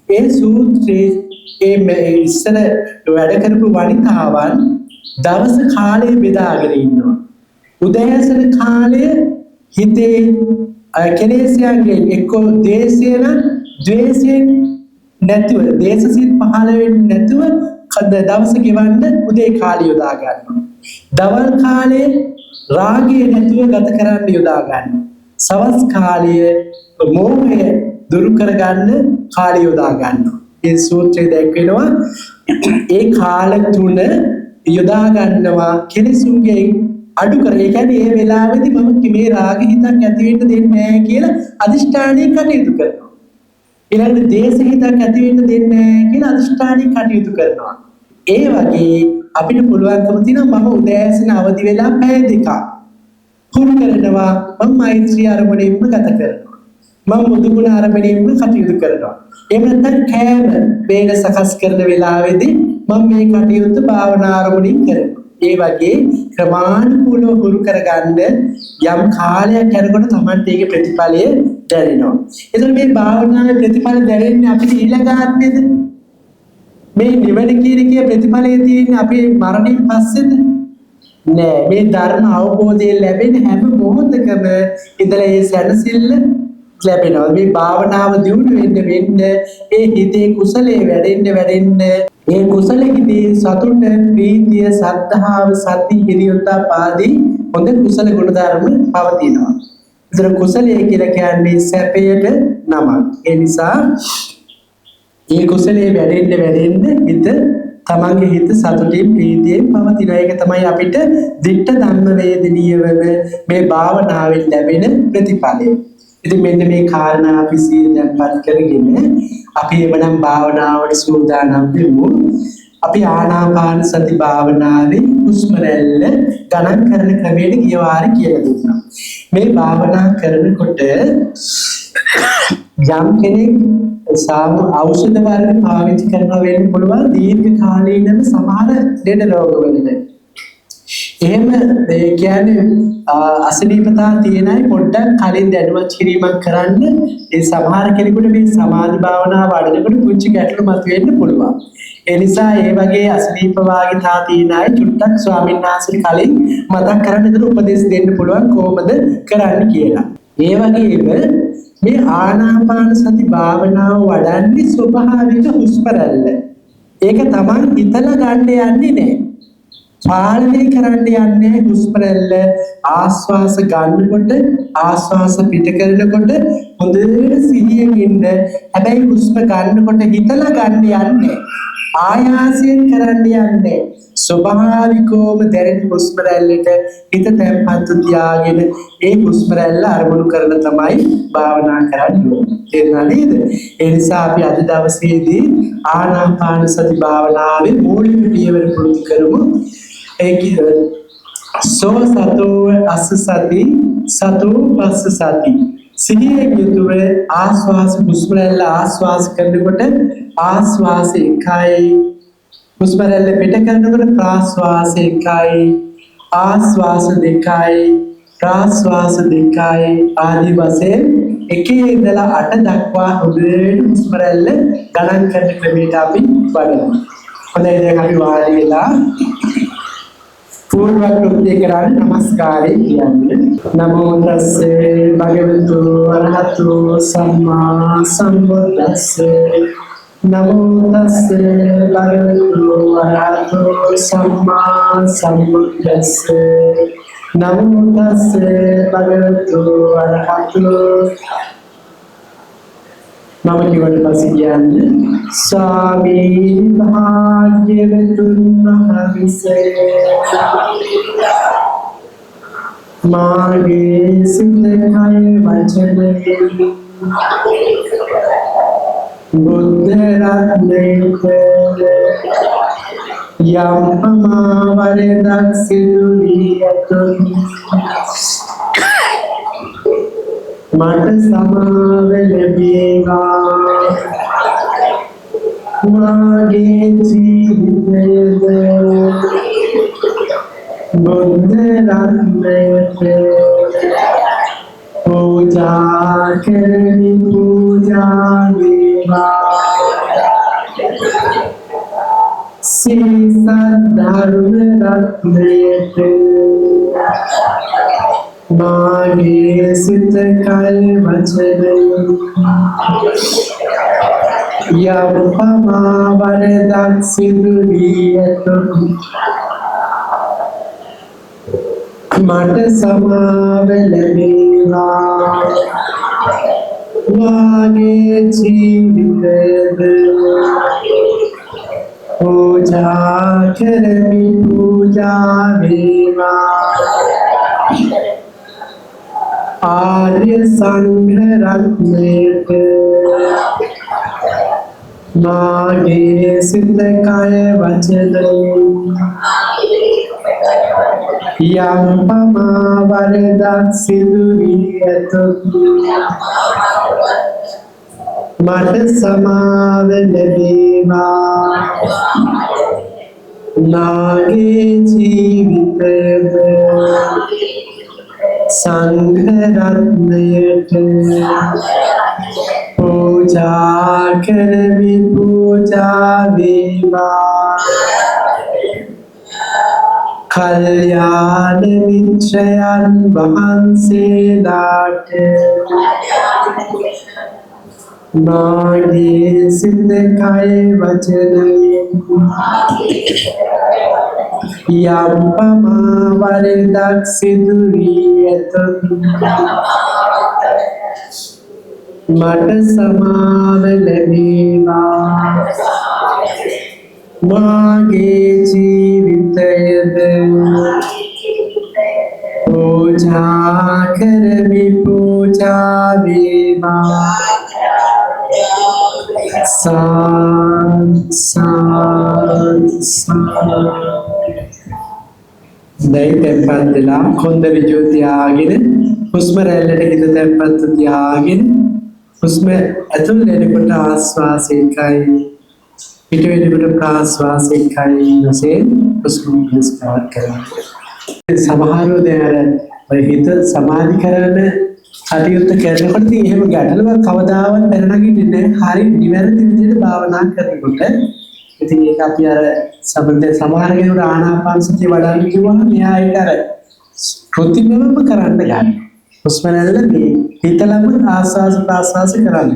ඒ සූත්‍රයේ මේ ඉස්සර වැඩ කරපු වනිතාවන් දවස කාලය බෙදාගෙන ඉන්නවා. උදෑසන කාලය හිතේ කෙලෙස්යන්ගෙන් එක්ක දේශයෙන් ද්වේෂයෙන් නැතුව දේශසිත පහළ වෙන්නේ නැතුව දවස ගෙවන්න උදේ කාලය යොදා ගන්නවා. දවල් කාලයේ රාගය නැතුව ගත කරන්න යොදා ගන්නවා. සවස් කාලයේ මෝහය දුරු කරගන්න කාලය යොදා ගන්නවා. මේ සූත්‍රයේ දැක්වෙනවා ඒ කාල තුන යොදා ගන්නවා කෙලෙසුන්ගෙන් අඩු කර. ඒ කියන්නේ මේ වෙලාවේදී මම මේ රාග හිතක් ඇති වෙන්න දෙන්නේ නැහැ කියලා අදිෂ්ඨානයෙන් කටයුතු කරනවා. ඊළඟට දේශ හිතක් ඇති වෙන්න දෙන්නේ නැහැ කියලා අදිෂ්ඨානයෙන් කටයුතු කරනවා. ඒ වගේ අපිට පුළුවන්කම තියෙනවා මම උදෑසන අවදි වෙලා පැය දෙකක් කුරු කරනවා. මම මෛත්‍රී අරමුණෙන්ම ගත කරනවා. මම මුදුගුණ අරමුණෙන්ම කටයුතු කරනවා. එහෙම නැත්නම් කෑම වේග සකස් කරන වෙලාවේදී මම මේ කටයුත්ත භාවනා අරමුණින් කරනවා. ඒ වගේ ක්‍රමානුකූලව හුරු කරගන්න යම් කාලයක් යනකොට Tamante ඒකේ ප්‍රතිඵලය දැනෙනවා. එතකොට මේ භාවනාවේ ප්‍රතිඵල දැනෙන්නේ අපිට ඊළඟ ආත්මෙද? මේ නිවන කියන එකේ ප්‍රතිඵලය තියෙන්නේ අපේ මරණයෙන් පස්සේද? නෑ. මේ ධර්ම අවබෝධය ලැබෙන හැම මොහොතකම ඉඳලා ඒ සැනසෙල්ල ලැබෙනවා. මේ භාවනාව දියුණු වෙන්න ඒ හිතේ කුසලයේ වැඩෙන්න ඒ කුසලෙහිදී සතුට, ප්‍රීතිය, සද්ධාව, සති, හිරියොත්තා පාදී හොඳ කුසල ගුණ ධර්ම පවතිනවා. ඒතර කුසලයේ කියලා කියන්නේ සැපයට නමක්. ඒ නිසා ඒ කුසලයේ වැඩෙන්න හිත තමන්ගේ හිත සතුටින් ප්‍රීතියෙන් පවතින. ඒක තමයි අපිට දිට්ඨ ධම්ම වේදනීයව මේ භාවනාවෙන් ලැබෙන ප්‍රතිඵලය. ඉතින් මෙන්න මේ කාරණා අපි සිහිපත් කරගෙන අපි එවනම් භාවනාවට සූදානම් වෙමු. අපි ආනාපාන සති භාවනාවේ හුස්ම රැල්ල ගණන් කරන ක්‍රමයට ගිය වාරේ කියලා දුන්නා. මේ භාවනා කරනකොට යම් කෙනෙක් ඖෂධ වර්ග පාවිච්චි කරනවා වෙන්න පුළුවන් දීර්ඝ කාලීනව සමහර ලෙඩ රෝග වලට. එහෙම ඒ කියන්නේ අසනීපතා තියෙන අය පොඩ්ඩක් කලින් දැනුවත් කිරීමක් කරන්න. ඒ සමහර කෙනෙකුට මේ සමාධි භාවනාව වඩනකොට පුංචි ගැටලු මතුවෙන්න පුළුවන්. ඒ නිසා ඒ වගේ අසනීප වාග්යතා තියෙන අය චුට්ටක් ස්වාමීන් වහන්සේට කලින් මතක් කරන්න ඉදිරි උපදෙස් දෙන්න පුළුවන් කොහොමද කරන්න කියලා. ඒ වගේම මේ ආනාපාන සති භාවනාව වඩන්නේ ස්වභාවික හුස්ම රැල්ල. ඒක තමන් හිතලා ගන්න යන්නේ නැහැ. පාලනය කරන්න යන්නේ හුස්ම රැල්ල. ආශ්වාස ගන්නකොට ආශ්වාස පිට කරනකොට හොඳට සිහියෙන් ඉන්න. හැබැයි හුස්ම ගන්නකොට හිතලා ගන්න යන්නේ. ආයාසයෙන් කරන්න යන්නේ. ස්වභාවිකවම දැනෙන හුස්ම රැල්ලට හිත තැම්පත් තියාගෙන ඒ හුස්ම රැල්ල අරමුණු කරලා තමයි භාවනා කරන්න ඕනේ. තේරුණා නේද? ඒ නිසා අපි අද දවසේදී ආනාපාන සති භාවනාවේ මූලික පියවර පුරුදු කරමු. සෝ සතෝ අස්ස සති සතෝ පස්ස සති. සිහියෙන් යුතුව ආශ්වාස හුස්ම රැල්ල ආශ්වාස කරනකොට ආශ්වාස එකයි, හුස්ම රැල්ල පිට කරනකොට ප්‍රාශ්වාස එකයි, ආශ්වාස දෙකයි, ප්‍රාශ්වාස දෙකයි ආදී වශයෙන් එකේ ඉඳලා 8 දක්වා හොඳට හුස්ම රැල්ල ගණන් කරන ක්‍රමයට අපි බලමු. හොඳයි, දැන් අපි වාඩි වෙලා पूर्व कृत्य करान नमस्कारे කියන්නේ නමෝ තස්සේ භගවතු අරහතු සම්මා සම්බුද්දස්සේ නමෝ තස්සේ භගවතු අරහතු සම්මා සම්බුද්දස්සේ නමෝ තස්සේ භගවතු අරහතු මම කිව්වට පස්සේ කියන්නේ ස්වාමී භාග්‍යවතුන් වහන්සේ මාගේ සිත කය වචනයෙන් බුද්ධ රත්නයක යම් පමාවරදක් සිදු වී ඇතොත් මට සමාව ලැබේවා. මාගේ ජීවිතයද බුද්ධ රත්නයට පූජා කරමි, පූජා වේවා. ශ්‍රී සද්ධර්ම රත්නයට මාගේ සිත කය වචනයෙන් යම් පමාවරදක් සිදු වී ඇතොත් මට සමාව ලැබේවා. මාගේ ජීවිතයද පූජා කරමි, පූජා වේවා. आर्य संघ रत्नयत मागे सिद्ध काय वचन यम पमावरदක් සිදු වී ඇතොත් මට සමාව ලැබේවා. නාගේ ජීවිතයද සංඝ රත්නයට පූජා කරමි, පූජා වේවා. කල්යාණ මිත්‍රයන් වහන්සේලාට මාගේ සිත කය වචනයෙන් යම් පමාවරදක් සිදු වී ඇතොත් මට සමාව ලැබේවා. මාගේ ජීවිතයද පූජා කරමි, පූජා වේවා. දැන් තැන්පත් වෙලා කොන්ද ඍජුව තියාගෙන හුස්ම රැල්ලට හිත තැන්පත් තියාගෙන හුස්ම ඇතුල් වෙනකොට ආශ්වාසයයි පිට වෙනකොට ප්‍රාශ්වාසයයි වශයෙන් හුස්ම ස්ථාපිත කරගන්න. සමහරව දැන් අර හිත සමාධි කරන කටයුත්ත කරනකොට ඉතින් එහෙම ගැටලුවක් කවදාවත් දැනගන්නේ නැහැ. හරි නිවැරදි විදිහට භාවනා කරනකොට. ඉතින් ඒක අපි අර සමහර කෙනෙකුට ආනාපාන සතිය වඩන්න කිව්වම මෙයා ඒක අර කෘතිමවම කරන්න ගන්නවා. හුස්ම රැල්ල මේ හිතලම ආස්වාස ප්‍රාස්වාස කරන්න.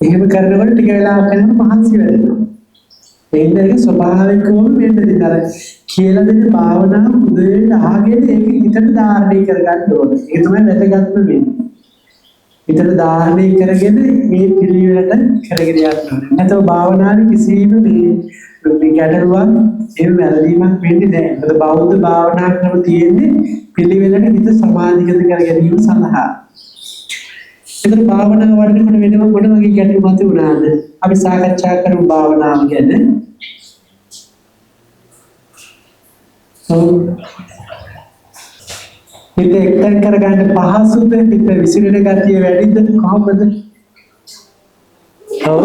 එහෙම කරනකොට ටික වෙලාවක් යනකොට මහන්සි වෙනවා. මේක ස්වභාවිකවම වෙන්න දෙන්න කියලා දෙන භාවනාව මුදෙන් අහගෙන ඒක හිතට ධාරණය කරගන්න ඕනේ. ඒක තමයි වැදගත්ම වෙන්නේ. හිතට ධාරණය කරගෙන මේ පිළිවෙලට කරගෙන යන්න ඕනේ. නැත්නම් භාවනාවේ කිසිම මේ ගැටලුවක් එහෙම වැරදීමක් වෙන්නේ නැහැ. මොකද බෞද්ධ භාවනා ක්‍රම තියෙන්නේ පිළිවෙලට හිත සමාධිගත කර ගැනීම සඳහා. ඒතර භාවනාව වඩනකොට වෙනම මොන වගේ ගැටලු මතුවුණාද? අපි සාකච්ඡා කරමු භාවනාව ගැන. හිත එක්තෙන් කරගන්න පහසුද? හිත විසිරෙන ගතිය වැඩිද කොහොමද? ඔව්.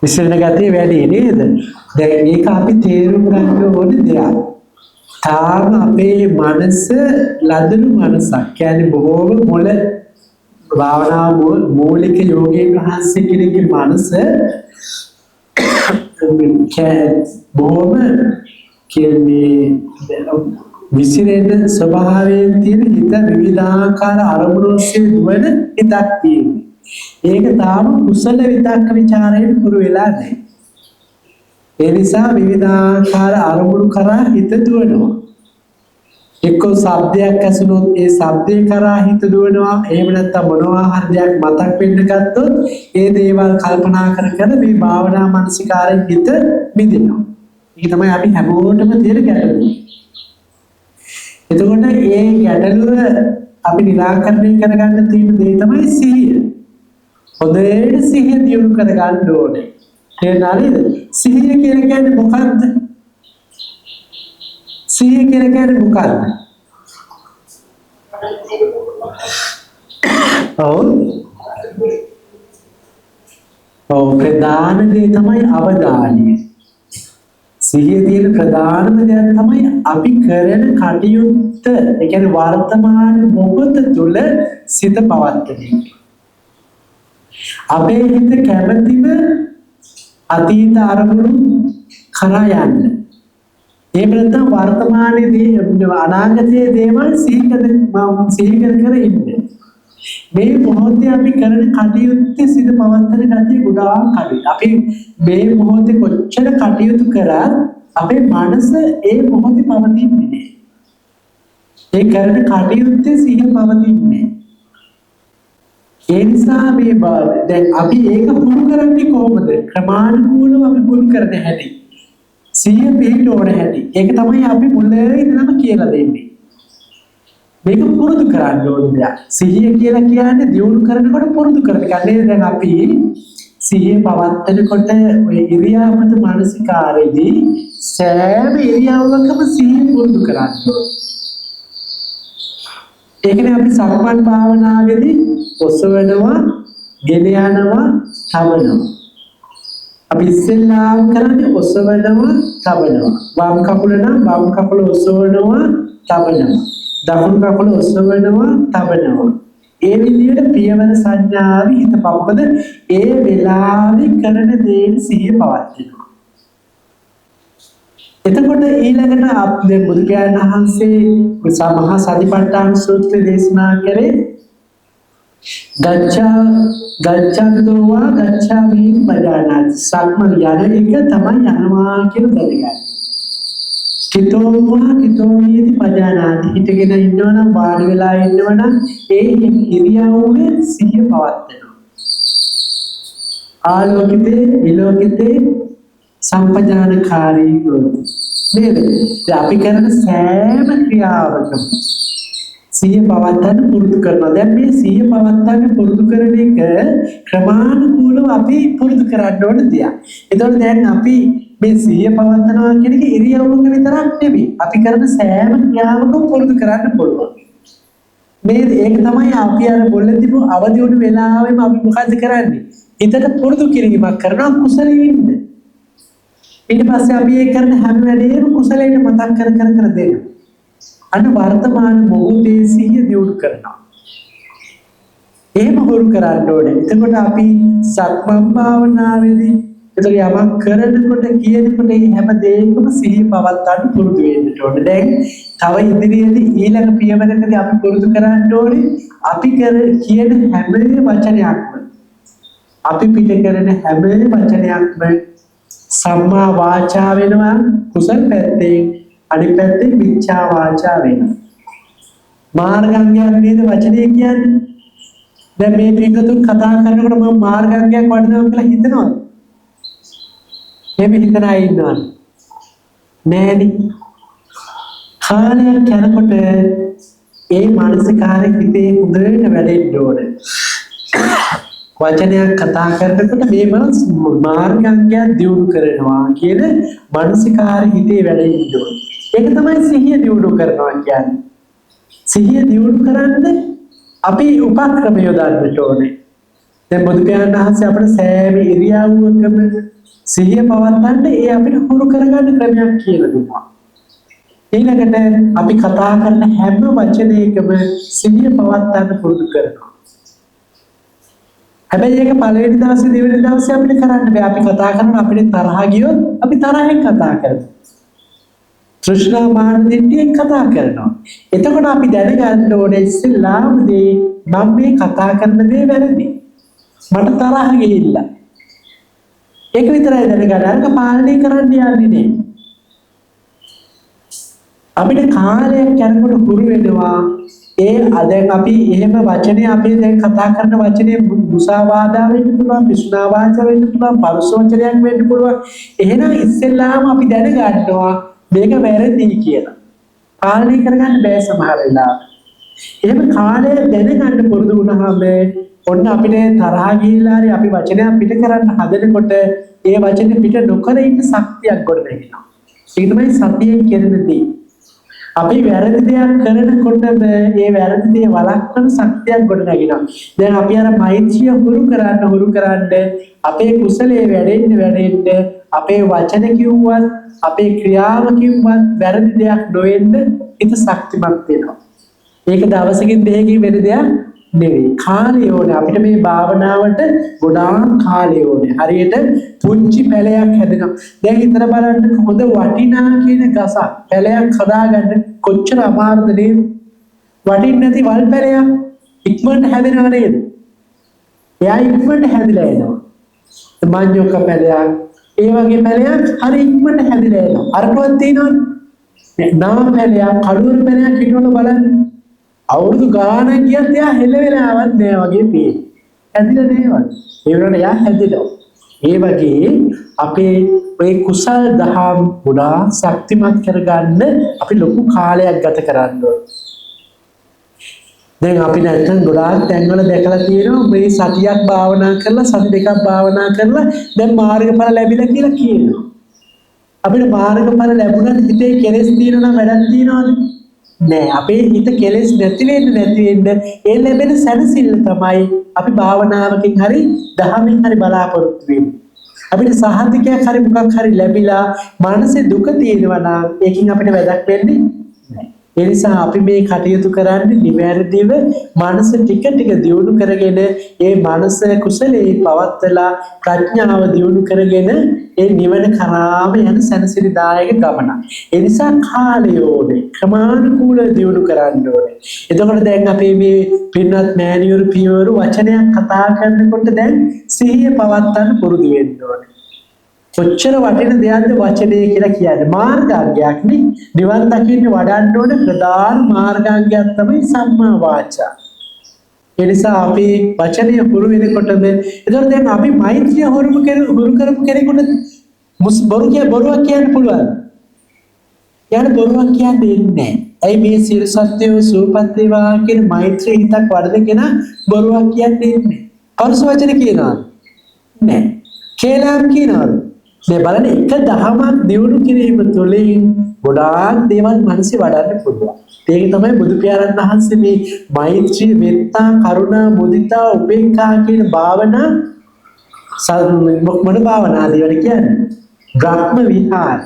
විසිරෙන ගතිය වැඩි නේද? දැන් මේක අපි තේරුම් ගන්න ඕනේ දෙයක්. තාම අපේ මනස ලදරු මනසක්. කියන්නේ බොහෝම මොළ භාවනා මූලික යෝගීන් වහන්සේ කෙනෙකුගේ මනස බොහෝම කියන්නේ විසිරෙන ස්වභාවයෙන් තියෙන හිත විවිධාකාර අරමුණු ඔස්සේ දුවන හිතක් තියෙනවා. ඒක තාම කුසල විතක්ක ਵਿਚාරයෙන් පුරු වෙලා නැහැ. ඒ නිසා විවිධාකාර අරමුණු කරා හිත දුවනවා. එක්කෝ ශබ්දයක් ඇසුනොත් ඒ ශබ්දේ කරා හිත දුවනවා. එහෙම නැත්නම් මොනවා හරි දෙයක් මතක් වෙන්න ගත්තොත් ඒ දේවල් කල්පනා කර කර මේ භාවනා මානසිකාරයෙන් හිත මිදෙනවා. ඒක තමයි අපි හැමෝටම තියෙන ගැටලුව. එතකොට මේ ගැටලුව අපි निराකරණය කරගන්න තියෙන දේ තමයි සිහිය. හොඳට සිහිය දියුණු කරගන්න ඕනේ. තේරුණාද? සිහිය කියන්නේ මොකක්ද? සිහිය කියන්නේ මොකක්ද? ඔව් ප්‍රධාන දේ තමයි අවධානය. සිහිය තියෙන ප්‍රධානම දේ තමයි අපි කරන කටයුත්ත, ඒ කියන්නේ වර්තමාන මොහොත තුල සිත පවත්වන. අපේ හිත කැමැතිම අතීත අරමුණු කරා යන්න. එහෙම නැත්නම් වර්තමානයේදී අනාගතයේ දේවල් සිහි කර ඉන්න. මේ මොහොතේ අපි කරන කටයුත්තේ සිත පවත්තන ගතිය ගොඩාක් අඩුයි. අපි මේ මොහොතේ කොච්චර කටයුතු කරත් අපේ මනස ඒ මොහොතේ පවතින්නේ නැහැ. ඒ කරන කටයුත්තේ සිහිය පවතින්නේ. ඒ නිසා මේ දැන් අපි ඒක පුරු කරන්නේ කොහොමද? ක්‍රමානුකූලව අපි පුරු කරන හැටි. සිහිය පිට ඕන හැටි. ඒක තමයි අපි මුලින්ම ඉඳලම කියලා දෙන්නේ. මේක පුරුදු කරන්න ඕනේ දෙයක්. සිහිය කියලා කියන්නේ දියුණු කරනකොට පුරුදු කරන එක. දැන් අපි සිහිය පවත්නකොට ඔය ඉරියාපත මානසිකාරයේදී සෑම ඉරියව්වකම සිහිය පුරුදු කරන්න ඕනේ. ඒකනේ අපි සක්මන් භාවනාවේදී ඔසවනවා, ගෙන යනවා, තබනවා. අපි ඉස්සෙල්ලාම කරන්නේ ඔසවනවා, තබනවා. වම් කකුල නම් වම් කකුල ඔසවනවා, තබනවා. දකුණු කකුල ඔසවනවා, තබනවා. ඒ විදිහට පියවර සංඥාවේ හිත පවකද ඒ වෙලාවේ කරන දේ සිහිය පවත්වනවා. එතකොට ඊළඟට අපේ බුදු පියාණන් වහන්සේ මහා සතිපට්ඨාන සූත්‍රය දේශනා කරේ ගච්ඡන්තෝ වා ගච්ඡාමි පජානාති. සක්මන් යන එක තමයි යනවා කියන දැනගන්න. කිතෝ වා කිතෝමීති පජානාති. හිටගෙන ඉන්නවනම් වාඩි වෙලා ඉන්නවනම් ඒ ඉරියව්වේ සිහිය පවත්වනවා. ආලෝකිතේ විලෝකිතේ සම්පජානකාරී නේද? අපි කරන සෑම ක්‍රියාවකම සිහිය පවත්වන්න පුරුදු කරනවා. දැන් මේ සිහිය පවත්වන්න පුරුදු කරන එක ක්‍රමානුකූලව අපි පුරුදු කරන්න ඕන දෙයක්. ඒතකොට දැන් අපි මේ සිහිය පවත්වනවා කියන එක ඉරියව්වක විතරක් නෙවෙයි. අපි කරන සෑම ක්‍රියාවකම පුරුදු කරන්න පුළුවන්. මේ ඒක තමයි අපි අර බොල්ලේ අවදි වුණු වෙලාවෙම අපි මොකද කරන්නේ? හිතට පුරුදු කිරීමක් කරනවා කුසලයේ ඉන්න. ඊට පස්සේ අපි ඒ කරන හැම වෙලේම කුසලයට මතක් කර දෙනවා. අන්න වර්තමාන මොහොතේ සිහිය දියුණු කරනවා. එහෙම හුරු කරන්න ඕනේ. එතකොට අපි සක්මන් භාවනාවේදී යමක් කරනකොට කියනකොට මේ හැම දෙයකම සිහිය පවත්වන්න පුරුදු වෙන්න ඕනේ. දැන් තව ඉදිරියේදී ඊළඟ පියවරකදී අපි පුරුදු කරන්න ඕනේ අපි කියන හැම වචනයක්ම අපි පිට කරන හැම වචනයක්ම සම්මා වාචා වෙනවා කුසල පැත්තේ, අනිත් පැත්තේ මිච්ඡා වාචා වෙනවා. මාර්ගාංගයක් නේද වචනේ කියන්නේ. දැන් මේ පිටුතුන් කතා කරනකොට මම මාර්ගාංගයක් වඩනවා කියලා හිතනවද? එහෙම හිතන අය ඉන්නවද? නෑනේ. කාලයක් යනකොට ඒ මානසිකාරය හිතේ හොඳට වැඩෙන්න ඕනේ. වචනයක් කතා කරනකොට මේ මනස මාර්ගාංගයක් දියුණු කරනවා කියන මානසිකාරය හිතේ වැඩෙන්න ඕනේ. ඒක තමයි සිහිය දියුණු කරනවා කියන්නේ. සිහිය දියුණු කරන්නේ අපි උපක්‍රම යොදන්නට ඕනේ. දැන් බුදු පියාණන් වහන්සේ අපිට සෑම ඉරියව්වකම සිහිය පවත්වන්න ඒ අපිට හුරු කරගන්න ක්‍රමයක් කියලා දුන්නා. ඊළඟට අපි කතා කරන හැම වචනයකම සිහිය පවත්වන්න පුරුදු කරනවා. හැබැයි ඒක පළවෙනි දවසේ දෙවෙනි දවසේ අපිට කරන්න බෑ. අපි කතා කරනවා අපිට තරහ ගියොත් අපි තරහෙන් කතා කරනවා. තෘෂ්ණා මාන දිට්ඨියෙන් කතා කරනවා. එතකොට අපි දැනගන්න ඕනේ ඉස්සෙල්ලාම දේ මම මේ කතා කරන දේ වැරදි. මට තරහ ගිහිල්ලා. ඒක විතරයි දැනගන්න. අරක පාලනය කරන්න යන්නේ නේ. අපිට කාලයක් යනකොට හුරු වෙනවා දැන් අපි එහෙම වචනේ අපි දැන් කතා කරන වචනේ මුසාවාදා වෙන්න පුළුවන්, විසුනා වාචා වෙන්න පුළුවන්, පරුස වචනයක් වෙන්න පුළුවන්. එහෙනම් ඉස්සෙල්ලාම අපි දැනගන්නවා මේක වැරදි කියලා. පාලනය කරගන්න බෑ සමහර වෙලාවට. එහෙම කාලය දැනගන්න පුරුදු වුණාම ඔන්න අපිට තරහ ගිහිල්ලා හරි අපි වචනයක් පිට කරන්න හදනකොට ඒ වචනේ පිට නොකර ඉන්න ශක්තියක් ගොඩ නැගෙනවා. ඒක තමයි සතියෙන් කරන දේ. අපි වැරදි දෙයක් කරනකොටම ඒ වැරදි දේ වළක්වන ශක්තියක් ගොඩ නැගෙනවා. දැන් අපි අර මෛත්‍රිය හුරු කරන්න අපේ කුසලයේ වැඩෙන්න අපේ වචන කිව්වත් අපේ ක්‍රියාව කිව්වත් වැරදි දෙයක් නොවෙන්න හිත ශක්තිමත් වෙනවා. ඒක දවසකින් දෙකකින් වෙන දෙයක් නෙවෙයි. කාලය ඕනේ අපිට මේ භාවනාවට ගොඩාක් කාලය ඕනේ. හරියට පුංචි පැලයක් හැදෙනවා. දැන් හිතලා බලන්න හොඳ වටිනා කියන ගසක් පැලයක් හදාගන්න කොච්චර අමාරුද නේද? වටින්නේ නැති වල් පැලයක් ඉක්මනට හැදෙනව නේද? එයා ඉක්මනට හැදිලා එනවා. මඤ්ඤොක්ක පැලයක් ඒ වගේ පැලයක් හරි ඉක්මනට හැදිලා එනවා. අරටුවක් තියෙනවනේ. නාම පැලයක්, කඩුවර පැලයක් හිටවල බලන්න. අවුරුදු ගානක් ගියත් එයා හෙලවෙලාවක් නෑ වගේ පේනවා. හැදිලා නේවත්. ඒ වුණාට එයා හැදිලා. ඒ වගේ අපේ මේ කුසල් දහම් ගුණා ශක්තිමත් කරගන්න අපි ලොකු කාලයක් ගත කරන්න ඕනේ. දැන් අපි නැත්නම් ගොඩාක් තැන්වල දැකලා තියෙනවා මේ සතියක් භාවනා කරලා සති දෙකක් භාවනා කරලා දැන් මාර්ගඵල ලැබිලා කියලා කියනවා. අපිට මාර්ගඵල ලැබුණාට හිතේ කෙලෙස් තියෙනවා නම් වැඩක් තියනවද? නෑ. අපේ හිත කෙලෙස් නැති වෙන්න ඒ ලැබෙන සැනසෙල්ල තමයි අපි භාවනාවකින් හරි දහමින් හරි බලාපොරොත්තු වෙන්නේ. අපිට සහතිකයක් හරි මොකක් හරි ලැබිලා මනසේ දුක තියෙනවා නම් ඒකින් අපිට වැඩක් වෙන්නේ නෑ. ඒ නිසා අපි මේ කටයුතු කරන්නේ නිවැරදිව මනස ටික ටික දියුණු කරගෙන ඒ මනස කුසලයේ පවත්වලා ප්‍රඥාව දියුණු කරගෙන ඒ නිවන කරාම යන සැනසෙලිදායක ගමන. ඒ නිසා කාලය ඕනේ ක්‍රමානුකූලව දියුණු කරන්න ඕනේ. එතකොට දැන් අපේ මේ පින්වත් මෑණියුරු පියවරු වචනයක් කතා කරනකොට දැන් සිහිය පවත්වන්න පුරුදු වෙන්න ඕනේ. කොච්චර වටින දෙයක්ද වචනේ කියලා කියන්නේ. මාර්ගාංගයක් නේ. නිවන් දකින්න වඩන්න ඕන ප්‍රධාන මාර්ගාංගයක් තමයි සම්මා වාචා. ඒ නිසා අපි වචනය හුරු වෙනකොටම එතකොට දැන් අපි මෛත්‍රිය හුරු කරපු කෙනෙකුට බොරුවක් කියන්න පුළුවන්. යාන බොරුවක් කියන්නේ නැහැ. ඇයි මේ සියලු සත්‍යෝ සූපත් වේවා කියන මෛත්‍රී හිතක් වඩන කෙනා බොරුවක් කියන්නේ නැහැ. පරුස වචන කියනවා නැහැ. කේලම් කියනවා. මේ බලන්න එක දහමක් දියුණු කිරීම තුළින් ගොඩාක් දේවල් මනසේ වඩන්න පුළුවන්. ඒක තමයි බුදු පියාණන් වහන්සේ මේ මෛත්‍රී, මෙත්තා, කරුණා, මුදිතා, උපේක්ඛා කියන භාවනා මොන භාවනාද ඒවට කියන්නේ? බ්‍රහ්ම විහාර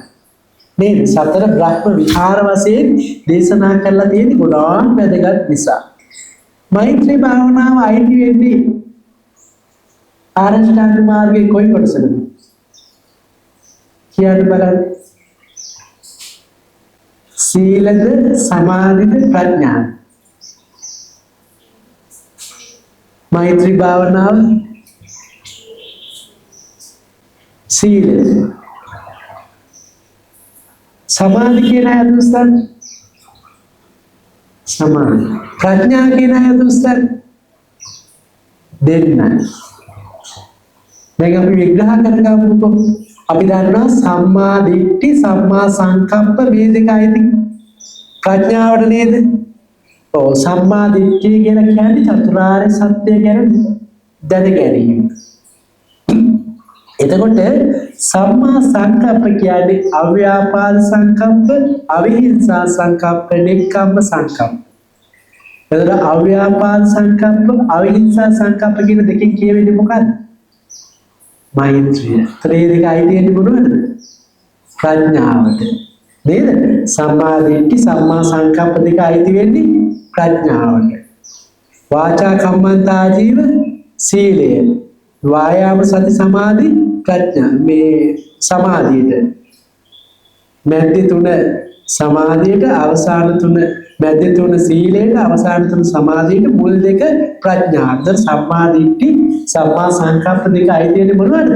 මේ සතර බ්‍රහ්ම විහාර වශයෙන් දේශනා කරලා තියෙන ගොඩාක් වැදගත් නිසා මෛත්‍රී භාවනාව අයිති වෙන්නේ ආරෂ්ඨාංග මාර්ගයේ කොයි කොටසද කියන්න බලන්න සීලද සමාධිද ප්‍රඥාද මෛත්‍රී භාවනාව සීල සමාධි කියන අදහසෙන් සමාධි ප්‍රඥා කියන අදහසෙන් දෙන්න දැන් අපි විග්‍රහ කරගමුකෝ අපි දන්නවා සම්මා දිට්ඨි සම්මා සංකප්ප මේ දෙකයි ප්‍රඥාවට නේද ඔව් සම්මා දිට්ඨිය කියලා කියන්නේ චතුරාර්ය සත්‍ය ගැන දැන ගැනීම එතකොට සම්මා සංකප්ප කියන්නේ අව්‍යාපාද සංකප්ප, අවිහිංසා සංකප්ප, නෙක්ඛම්ම සංකප්ප. එතකොට අව්‍යාපාද සංකප්ප, අවිහිංසා සංකප්ප කියන දෙකෙන් කියවෙන්නේ මොකක්ද? මෛත්‍රිය. ත්‍රේ දෙක අයිතින්නේ මොනවද? ප්‍රඥාවට. නේද? සම්මා දිට්ඨි, සම්මා සංකප්ප දෙක අයිති වෙන්නේ ප්‍රඥාවට. වාචා කම්මන්තා ජීව සීලය. වායාම සති සමාධි ප්‍රඥා මේ සමාධියට මැද්දේ තුන සමාධියට අවසාන තුන මැද්දේ තුන සීලයට අවසාන තුන සමාධියට මුල් දෙක ප්‍රඥාවද සම්මා දිට්ඨි සම්මා සංකප්ප දෙක අයිති වෙන්නේ මොනවද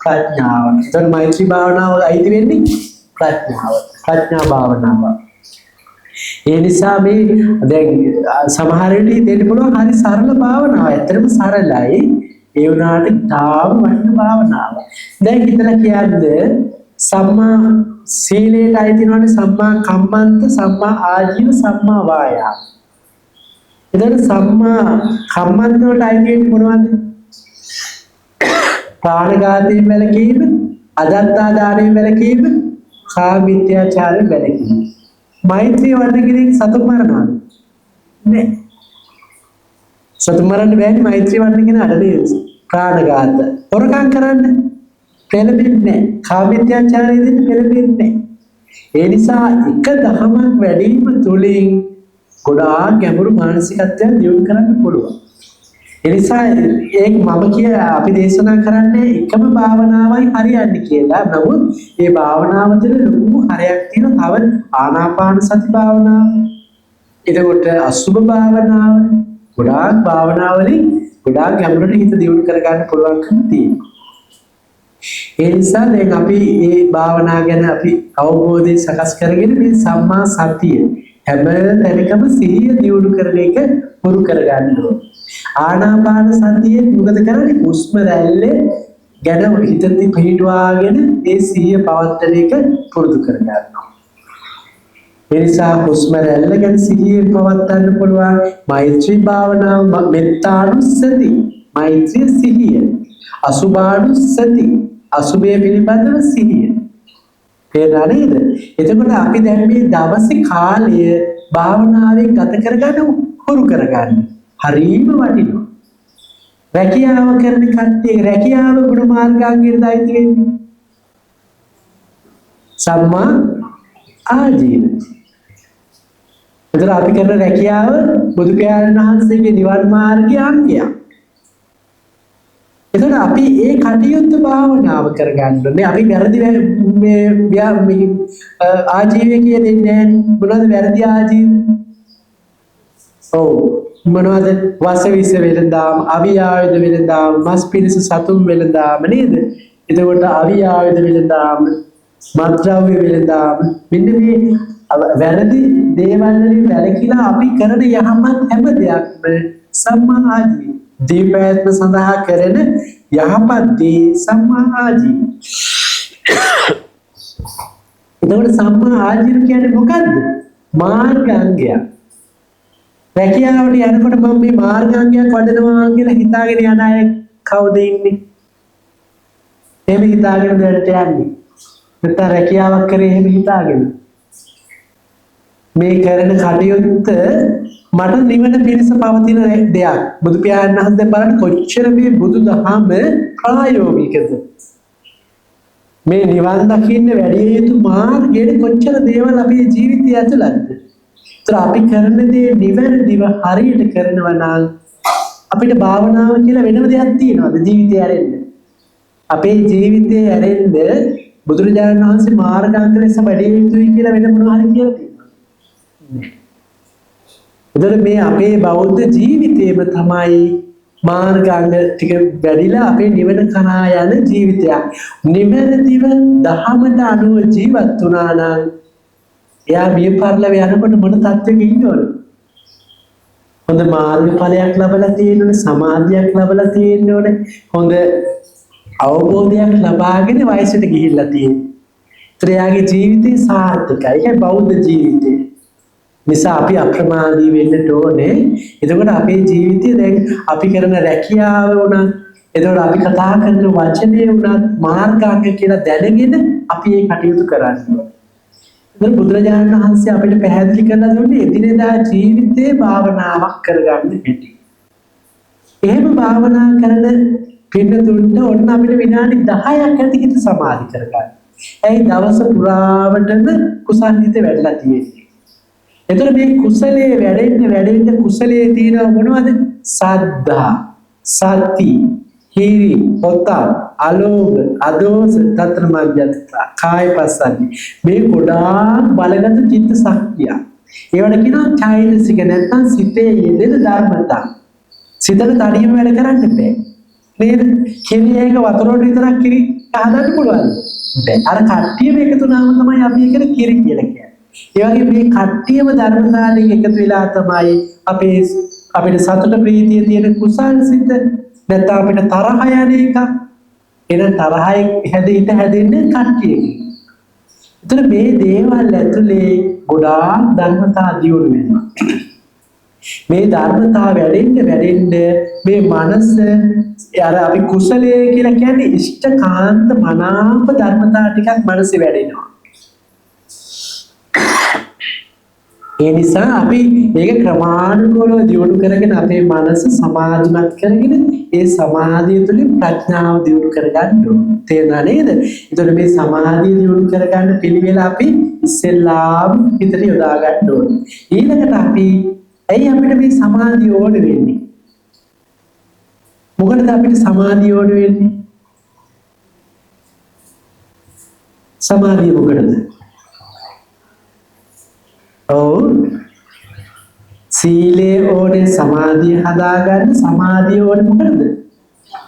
ප්‍රඥාවට. එතන මෛත්‍රී භාවනාව අයිති වෙන්නේ ප්‍රඥා භාවනාව. ඒ නිසා මේ දැන් සමහර වෙලෙ දෙන්න පුළුවන් හරි සරල භාවනාවක්. ඇත්තටම සරලයි. ඒ වුණාට තාම වටින භාවනාව. දැන් හිතලා කියන්නේ සම්මා සීලයට අයිතිනවනේ සම්මා කම්මන්ත, සම්මා ආජීව, සම්මා වායාම. එතන සම්මා කම්මන්ත වලට අයිති මොනවද? ප්‍රාණඝාතයෙන් වැළකීම, අදත්තා දානයෙන් වැළකීම, කාමීත්‍යාචාරයෙන් වැළකීම. මෛත්‍රිය වඩන කෙනෙක් සතුන් මරනවද? නෑ. සතුන් මරන්න බෑනේ මෛත්‍රී වඩන කෙනාට නේද? ප්‍රාණඝාත. හොරකම් කරන්න පෙළඹෙන්නේ නැහැ. කාමීත්‍යාචාරයෙන් පෙළඹෙන්නේ නැහැ. ඒ නිසා එක දහමක් වැඩිම තුලින් ගොඩාක් ගැඹුරු මානසිකත්වයක් දියුණු කරන්න පුළුවන්. ඒ නිසා අපි දේශනා කරන්නේ එකම භාවනාවයි හරියන්නේ කියලා. නමුත් මේ භාවනාව තුළ ලොකු හරයක් තියෙන තව ආනාපාන සති භාවනාව. එතකොට අසුභ භාවනාව ගොඩාක් භාවනාවලින් ගොඩාක් ගැඹුරට හිත දියුණු කරගන්න පුළුවන්කම තියෙනවා. ඒ නිසා දැන් අපි මේ භාවනා ගැන අපි අවබෝධය සකස් කරගෙන මේ සම්මා සතිය හැම තැනකම සිහිය දියුණු කරන එක පුරු කරගන්න ඕනේ. ආනාපාන සතියේ මොකද කරන්නේ? හුස්ම රැල්ල ගැන හිතෙන් පිටවාගෙන ඒ සිහිය පවත්වන එක පුරුදු කරගන්නවා. ඒ නිසා හුස්ම රැල්ල ගැන සිහිය පවත්වන්න පුළුවන්. මෛත්‍රී භාවනාව මෙත්තානුස්සති, මෛත්‍රී සිහිය, අසුභානුස්සති, අසුභය පිළිබඳව සිහිය. තේරුණා නේද? එතකොට අපි දැන් මේ දවසේ කාලය භාවනාවෙන් ගත කරගන්න හුරු කරගන්න. හරිම වටිනවා. රැකියාව කරන කට්ටිය රැකියාව ගුණ මාර්ගාංගයට අයිති වෙන්නේ. සම්මා ආජීව. එතන අපි කරන රැකියාව බුදු පියාණන් වහන්සේගේ නිවන් මාර්ගයේ අංගයක්. එතන අපි ඒ කටයුත්ත භාවනාව කරගන්න ඕනේ. අපි වැරදි මේ ආජීවය කියන්නේ නැහැ. මොනවද වැරදි ආජීව? ඔව් මොනවද? වාසවිස වෙලඳාම, අවියායුධ වෙලඳාම, මස් පිණිස සතුන් වෙලඳාම නේද? එතකොට අවියායුධ වෙලඳාම, මත්ද්‍රව්‍ය වෙලඳාම මෙන්න මේ වැරදි දේවල් වලින් වැළකීලා අපි කරන යහමත් හැම දෙයක්ම සම්මා ආජීව. දීපයත්ම සඳහා කරන යහපත් දේ සම්මා ආජීව. එතකොට සම්මා ආජීව කියන්නේ මොකද්ද? මාර්ගාංගයක්. රැකියාවට යනකොට මම මේ මාර්ගාංගයක් වඩනවා කියලා හිතාගෙන යන අය කවුද ඉන්නේ? එහෙම හිතාගෙන දෙයට යන්නේ. නැත්නම් රැකියාවක් කරේ එහෙම හිතාගෙන. මේ කරන කටයුත්ත මට නිවන පිණිස පවතින දෙයක්. බුදු පියාණන් වහන්සේ බලන්න කොච්චර මේ බුදුදහම ප්‍රායෝගිකද. මේ නිවන් දකින්න වැඩි යුතු මාර්ගයේ කොච්චර දේවල් අපේ ජීවිතය ඇතුළත්ද? ඒතර අපි කරන දේ නිවැරදිව හරියට කරනවා නම් අපිට භාවනාව කියලා වෙනම දෙයක් තියෙනවද ජීවිතය ඇරෙන්න? අපේ ජීවිතය ඇරෙන්න බුදුරජාණන් වහන්සේ මාර්ගාංග ලෙස වැඩි යුතුයි කියලා වෙන මොනවා හරි කියලා තියෙනවා. ඒතර මේ අපේ බෞද්ධ ජීවිතේම තමයි මාර්ගාංග ටික වැඩිලා අපේ නිවන කරා යන ජීවිතයක්. නිවැරදිව දහමට අනුව ජීවත් වුණා නම් එයා මිය පරලව යනකොට මොන තත්ත්වෙක ඉන්නවද? හොඳ මාර්ගඵලයක් ලැබලා තියෙනවනේ, සමාධියක් ලැබලා තියෙනවනේ, හොඳ අවබෝධයක් ලබාගෙන වයසට ගිහිල්ලා තියෙන්නේ. ඒතර එයාගේ ජීවිතේ සාර්ථකයි. ඒක බෞද්ධ ජීවිතේ. නිසා අපි අප්‍රමාදී වෙන්න ඕනේ. එතකොට අපේ ජීවිතේ දැන් අපි කරන රැකියාව උනත්, එතකොට අපි කතා කරන වචනේ උනත් මාර්ගාංග කියලා දැනගෙන අපි මේ කටයුතු කරන්න ඕනේ. එතකොට බුදුරජාණන් වහන්සේ අපිට පැහැදිලි කරලා දුන්නේ එදිනෙදා ජීවිතේ භාවනාවක් කරගන්න හැටි. එහෙම භාවනා කරන පින්නතුන්ට ඔන්න අපිට විනාඩි 10ක් ඇතිකිට සමාධි කරගන්න. ඒ දවස පුරාවටම කුසල් හිත වැඩිලා තියෙන්නේ. එතකොට මේ කුසලයේ වැඩෙන්න කුසලයේ තියෙන මොනවද? සද්ධා, සති, හිරි, පොතා, අලෝභ, අදෝස, තත්ත්ව මධ්‍යස්ථ, කායපස්සද්ධි. මේ ගොඩාක් බලගත චිත්ත ශක්තිය. ඒවට කියනවා චෛතසික නැත්නම් සිතේ යෙදෙන ධර්මතා. සිතට තනියම වැඩ කරන්න බෑ. නේද? කෙලියක වතුරට විතරක් කිරි හදන්න පුළුවන්. බෑ. අර කට්ටියම එකතු වුණාම තමයි අපි ඒකට කිරි කියලා කියන්නේ. ඒ වගේ මේ කට්ටියම ධර්මතාවයෙන් එකතු වෙලා තමයි අපිට සතුට ප්‍රීතිය තියෙන කුසල් සිත නැත්නම් අපිට තරහ යන එක. එන තරහයි හැදෙන්නේ කට්ටියකින්. ඒතර මේ දේවල් ඇතුලේ ගොඩාක් ධර්මතා දියුණු වෙනවා. මේ ධර්මතා වැඩෙන්න මේ මනස අර අපි කුසලයේ කියලා කියන්නේ ඉෂ්ඨකාන්ත මනාප ධර්මතා ටිකක් මනසේ වැඩෙනවා. ඒ නිසා අපි මේක ක්‍රමානුකූලව දියුණු කරගෙන අපේ මනස සමාධිමත් කරගෙන ඒ සමාධිය තුළින් ප්‍රඥාව දියුණු කරගන්න ඕනේ. තේරුණා නේද? ඒතකොට මේ සමාධිය දියුණු කරගන්න පිළිවෙල අපි ඉස්සෙල්ලාම හිතට යොදා ගන්න ඕනේ. ඊළඟට ඇයි අපිට මේ සමාධිය ඕන වෙන්නේ? මොකටද අපිට සමාධිය ඕන වෙන්නේ? සමාධිය මොකටද? සීලේ ඕනේ සමාධිය හදාගන්න. සමාධිය ඕනේ මොකටද?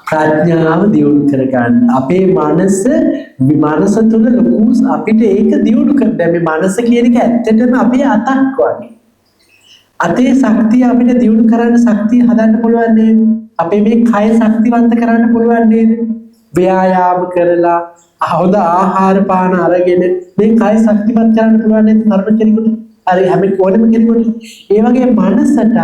ප්‍රඥාව දියුණු කරගන්න. අපේ මනස තුළ ලොකු අපිට ඒක දියුණු කරන්න. මේ මනස කියන එක ඇත්තටම අපේ අතක් වගේ. අතේ ශක්තිය අපිට දියුණු කරන්න, ශක්තිය හදන්න පුළුවන් නේද? අපේ මේ කය ශක්තිවන්ත කරන්න පුළුවන් නේද? ව්‍යායාම කරලා හොඳ ආහාර පාන අරගෙන මේ කය ශක්තිමත් කරන්න පුළුවන් නේද? කර්ම කෙනෙකුට හරි හැම ඕනෙම කෙනෙකුට. ඒ වගේ මනසට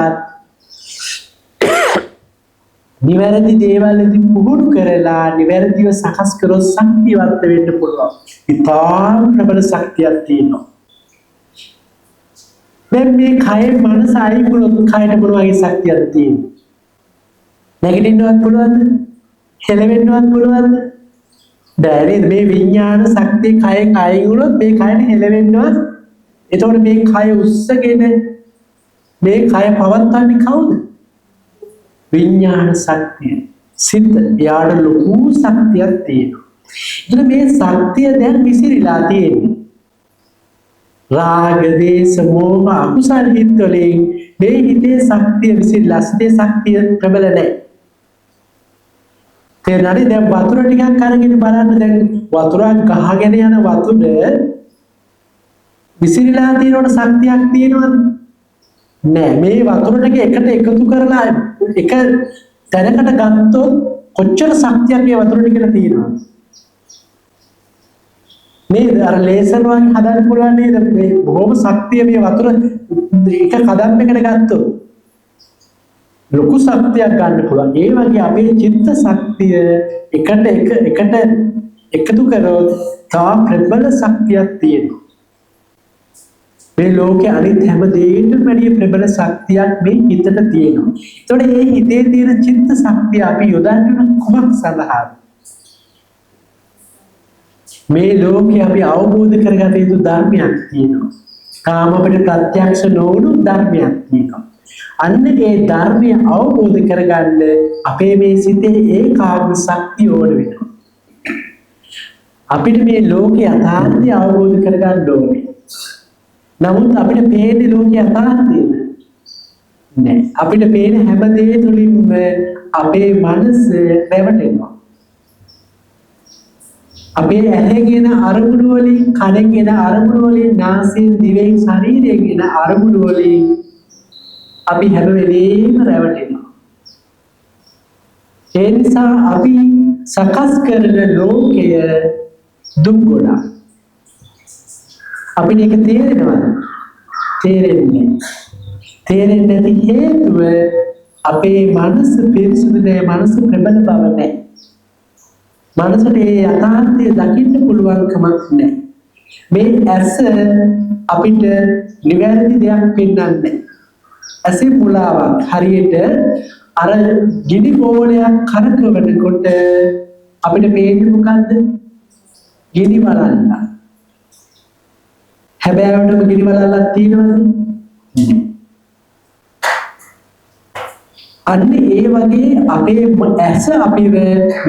නිවැරදි දේවල් ඉදින් පුහුණු කරලා නිවැරදිව සකස් කරොත් ශක්තිවන්ත වෙන්න පුළුවන්. ඉතාම ප්‍රබල ශක්තියක් තියෙනවා. දැන් මේ කයේ මනස අයින් වුණොත් කයට මොන වගේ ශක්තියක්ද තියෙන්නේ? නැගිටින්නවත් පුළුවන්ද? හෙලවෙන්නවත් පුළුවන්ද? බැරි. මේ විඥාන ශක්තිය කයෙන් අයින් වුණොත් මේ කයට හෙලවෙන්නවත්. එතකොට මේ කය උස්සගෙන මේ කය පවත්වන්නේ කවුද? විඥාන ශක්තිය. සිත යාට ලොකු ශක්තියක් තියෙනවා. ඒතර මේ ශක්තිය දැන් විසිරීලා තියෙන්නේ. රාග, දේශ, මෝහ අකුසල් හිත් වලින් මේ හිතේ ශක්තිය විසිරීලා, සිතේ ශක්තිය ප්‍රබල නැහැ. තේරුණාද? දැන් වතුර ටිකක් අරගෙන බලන්න. දැන් වතුරක් ගහගෙන යන වතුර විසිරීලා තියෙනවට ශක්තියක් තියෙනවද? නෑ. මේ වතුර ටික එකට එකතු කරලා එක තැනකට ගත්තොත් කොච්චර ශක්තියක් මේ වතුර ටිකට තියෙනවද? නේද? අර ලේසර් වගේ හදන්න පුළුවන් නේද? මේ බොහොම ශක්තිය මේ වතුර එක කදම්බයකට ගත්තොත් ලොකු ශක්තියක් ගන්න පුළුවන්. ඒ වගේ අපේ චිත්ත ශක්තිය එකට එකතු කරොත් තා ප්‍රබල ශක්තියක් තියෙනවා. මේ ලෝකේ අනිත් හැම දෙයකටම වැඩි ප්‍රබල ශක්තියක් මේ හිතට තියෙනවා. ඒතකොට මේ හිතේ තියෙන චිත්ත ශක්තිය අපි යොදන්නේ කුමක් සඳහාද? මේ ලෝකේ අපි අවබෝධ කරගත යුතු ධර්මයක් තියෙනවා. තාම අපිට ප්‍රත්‍යක්ෂ නොවුණු ධර්මයක් තියෙනවා. අන්න ඒ ධර්මය අවබෝධ කරගන්න අපේ මේ සිතේ ඒකාග්‍ර ශක්තිය ඕන වෙනවා. අපිට මේ ලෝකේ යථාර්ථය අවබෝධ කරගන්න ඕනේ. නමුත් අපිට පේන්නේ ලෝකේ යථාර්ථය නෑ. අපිට පේන හැම දේ තුලින්ම අපේ මනස රැවටෙනවා. අපේ ඇහෙන් එන අරමුණු වලින්, කනෙන් එන අරමුණු වලින්, නාසයෙන්, දිවෙන්, ශරීරයෙන් එන අරමුණු වලින් අපි හැම වෙලේම රැවටෙනවා. ඒ නිසා අපි සකස් කරන ලෝකය දුක් ගොඩක්. අපිට ඒක තේරෙනවද? තේරෙන්නේ නැති හේතුව අපේ මනස පිරිසුදු නැහැ, මනස ප්‍රබල බව නැහැ. මනසට ඒ යථාර්ථය දකින්න පුළුවන්කමක් නැහැ. මේ ඇස අපිට නිවැරදි දෙයක් පෙන්වන්නේ. ඇසේ මුලාවක්. හරියට අර ගිනි බෝලයක් කරකවනකොට අපිට පේන්නේ මොකද්ද? ගිනි වලල්ල. හැබෑවටම ගිනි වලල්ලක් තියෙනවද? අන්න ඒ වගේ අපේ ඇස අපිව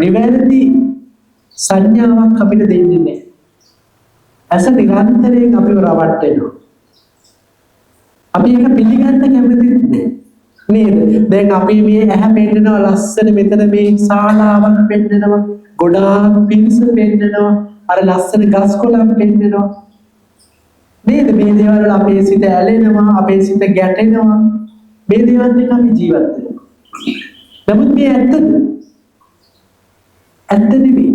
නිවැරදි සංඥාවක් අපිට දෙන්නේ නැහැ. ඇස නිරන්තරයෙන් අපිව රවට්ටනවා. අපි ඒක පිළිගන්න කැමතිත් නැහැ. නේද? දැන් අපි මේ ඇහැ පෙන්නනවා ලස්සන, මෙතන මේ ශාලාවක් පෙන්නනවා, ගොඩාක් පිරිස පෙන්නනවා, අර ලස්සන ගස් කොළන් පෙන්නනවා. නේද? මේ දේවල් වල අපේ සිත ඇලෙනවා, අපේ සිත ගැටෙනවා. මේ දේවල් එක්ක අපි ජීවත් වෙනවා. නමුත් මේ ඇත්තද? ඇත්ත නෙවෙයි.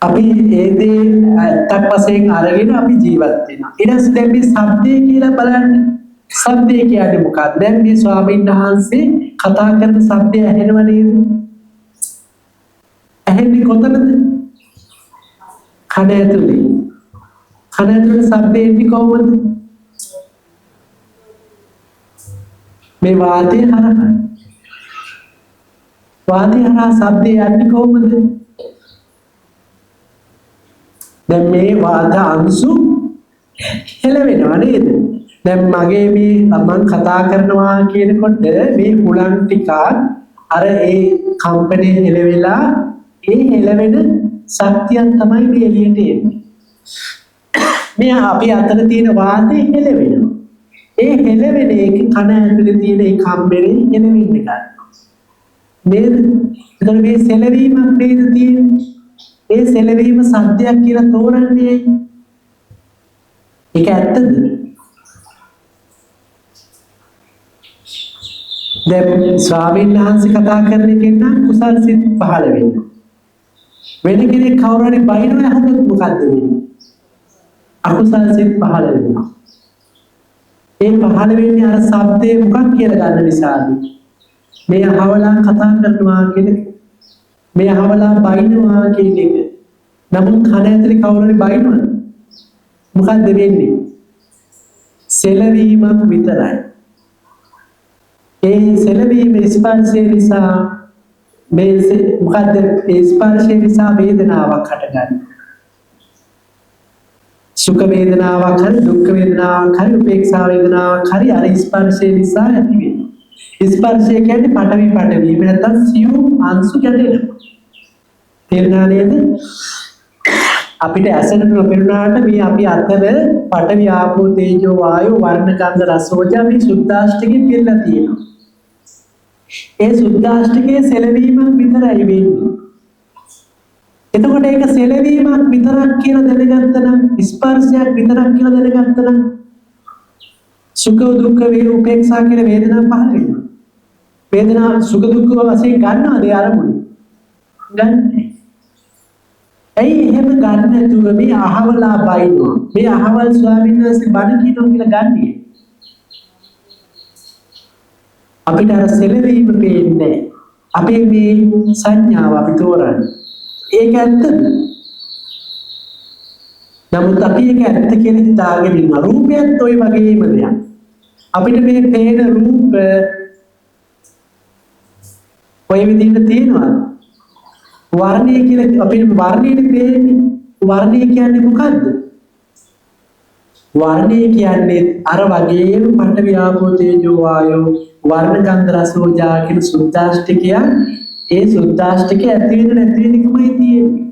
අපි ඒ දේ ඇත්තක් වශයෙන් අරගෙන අපි ජීවත් වෙනවා. ඊට පස්සේ දැන් මේ ශබ්දය කියලා බලන්න. ශබ්දය කියන්නේ මොකක්ද? දැන් මේ ස්වාමීන් වහන්සේ කතා කරන ශබ්දය ඇහෙනව නේද? ඇහෙන්නේ කොතනද? කන ඇතුලේ. කන ඇතුලේ ශබ්දය එන්නේ කොහොමද? මේ වාතය හරහා. වාතය හරහා ශබ්දය යන්නේ කොහොමද? දැන් මේ වාත අංශු හෙලවෙනවා නේද? දැන් මගේ මේ මම කතා කරනවා කියනකොට මේ හුලං ටික අර ඒ කම්පණය හෙලවෙලා ඒ හෙලවෙන ශක්තියක් තමයි මේ එළියට එන්නේ. මේ අපි අතර තියෙන වාතය හෙලවෙනවා. ඒ හෙලවෙන එක කන ඇතුලේ තියෙන ඒ කම්පණය හෙලවෙන්න ගන්නවා. නේද? එතකොට මේ සෙලවීමක් නේද තියෙන්නේ? ඒ සෙලවීම සත්‍යයක් කියලා තෝරන්නේ. ඒක ඇත්තද? දැන් ස්වාමීන් වහන්සේ කතා කරන එකෙන් නම් කුසල් සිත් පහළ වෙනවා. වෙන කෙනෙක් කවුරු හරි බයිනවා අහද්දි මොකද්ද වෙන්නේ? අකුසල් සිත් පහළ වෙනවා. ඒ පහළ වෙන්නේ අර ශබ්දේ මොකක් කියලා ගන්න නිසාද? මේ අහවලා කතා කරනවා කියන එක. මේ අහවලා බයිනවා කියන එක. නමුත් කන ඇතුලේ කවුරු හරි බයිනවද? මොකද්ද වෙන්නේ? සෙලවීමක් විතරයි. ඒ සෙලවීම ස්පර්ශය නිසා මේ මොකද්ද? ඒ ස්පර්ශය නිසා වේදනාවක් හටගන්නවා. සුඛ වේදනාවක් හරි, දුක්ඛ වේදනාවක් හරි, උපේක්ෂා වේදනාවක් හරි අර ස්පර්ශය නිසා ඇති වෙනවා. ස්පර්ශය කියන්නේ පඨවි එහෙම නැත්නම් සියුම් අංශු ගැටෙනවා. තේරුණා නේද? අපිට ඇසෙන නොපෙනුනාට මේ අපි අතර පඨවි ආපෝ තේජෝ වායෝ වර්ණ ගන්ධ රස ඕජා මේ සුද්ධාෂ්ටකෙ පිළිලා තියෙනවා. ඒ සුද්ධාෂ්ටකයේ සෙලවීමක් විතරයි වෙන්නේ. එතකොට ඒක සෙලවීමක් විතරක් කියලා දැනගත්තා නම්, ස්පර්ශයක් විතරක් කියලා දැනගත්තා නම් සුඛ දුක්ඛ වේ උපේක්ෂා කියන වේදනා පහළ වෙනවා. වේදනා සුඛ දුක්ඛ වශයෙන් ගන්නවද ඒ අරමුණ? ගන්නෑ. ඇයි එහෙම ගන්න නැතුව මේ අහවලා බයිනවා? මේ අහවල් ස්වාමීන් වහන්සේ බණ කියනවා කියලා ගන්නේ. අපිට අර සෙලවීම පේන්නේ. අපේ මේ සංඥාව අපි තෝරන්නේ. ඒක ඇත්තද? නමුත් අපි ඒක ඇත්ත කියලා හිතාගෙන ඉන්න රූපයත් ওই වගේම දෙයක්. අපිට මේ පේන රූප ඔය විදිහට තියෙනවා. වර්ණය කියලා අපි වර්ණයේ පේන්නේ. වර්ණය කියන්නේ මොකද්ද? වර්ණය කියන්නේ අර වගේම පඨවි ආපෝ තේජෝ වායෝ වර්ණ ගන්ධ රස ඕජා කියන සුද්ධාෂ්ටකය ඒ සුද්ධාෂ්ටකය ඇති වෙන නැති වෙන එකමයි තියෙන්නේ.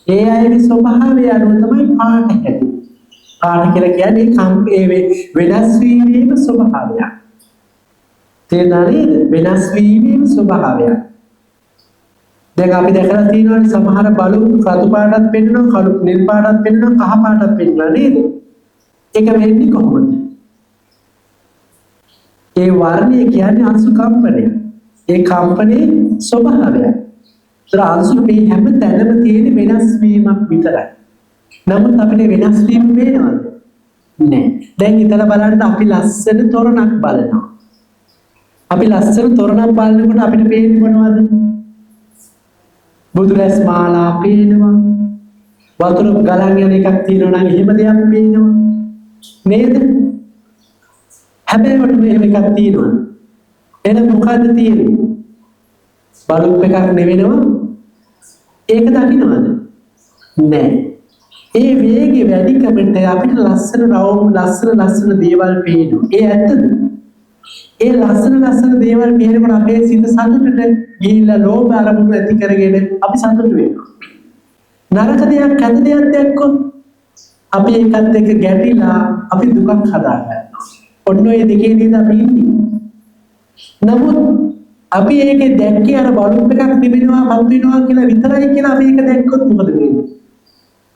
ඒ අයගේ ස්වභාවය අනුව තමයි පාට හැදෙන්නේ. පාට කියලා කියන්නේ වෙනස් වීමේ ස්වභාවය. තේරුණාද? වෙනස් වීමේ ස්වභාවය. දැන් අපි දැකලා තියෙනවානේ සමහර බලු රතු පාටක් පෙන්වනවා, කළු නිල් පාටක් පෙන්වනවා, කහ පාටක් පෙන්වනවා නේද? ඒක වෙන්නේ කොහොමද? ඒ වර්ණය කියන්නේ අංශු කම්පනය. ඒ කම්පනයේ ස්වභාවය. ඒතර අංශු මේ හැම තැනම තියෙන වෙනස් වීමක් විතරයි. නමුත් අපිට වෙනස් වීම පේනවද? නෑ. දැන් හිතලා බලන්න අපි ලස්සන තොරණක් බලනවා. අපි ලස්සන තොරණක් බලනකොට අපිට පේන්නේ මොනවද? බුදුරැස් මාලා පේනවා. වතුර ගලන් යන එකක් තියෙනවා නම් එහෙම දෙයක් පේනවා. නේද? හැබැයි මෙහෙම එකක් තියෙනවා. එහෙනම් මොකද්ද තියෙන්නේ? බලුප් එකක් නෙවෙනවා. ඒක දකින්නවද? නෑ. ඒ වේගය වැඩි කමෙන්ට අපිට ලස්සන ලස්සන දේවල් පේනවා. ඒ ඇත්තද? ඒ ලස්සන දේවල් පේනකොට අපේ සිත සතුටට ගිහිල්ලා ලෝභ අරමුණු ඇති කරගෙන අපි සතුට වෙනවා. නරක දෙයක් හද දෙයක් දැක්කොත් අපි ඒකත් එක්ක ගැටිලා අපි දුකක් හදාගන්නවා. ඔන්න ඔය දෙකේ නේද අපි ඉන්නේ. නමුත් අපි ඒකේ දැක්කේ අර බලුප් එකක් නිවෙනවා මත් වෙනවා කියලා විතරයි කියලා අපි ඒක දැක්කොත් මොකද වෙන්නේ?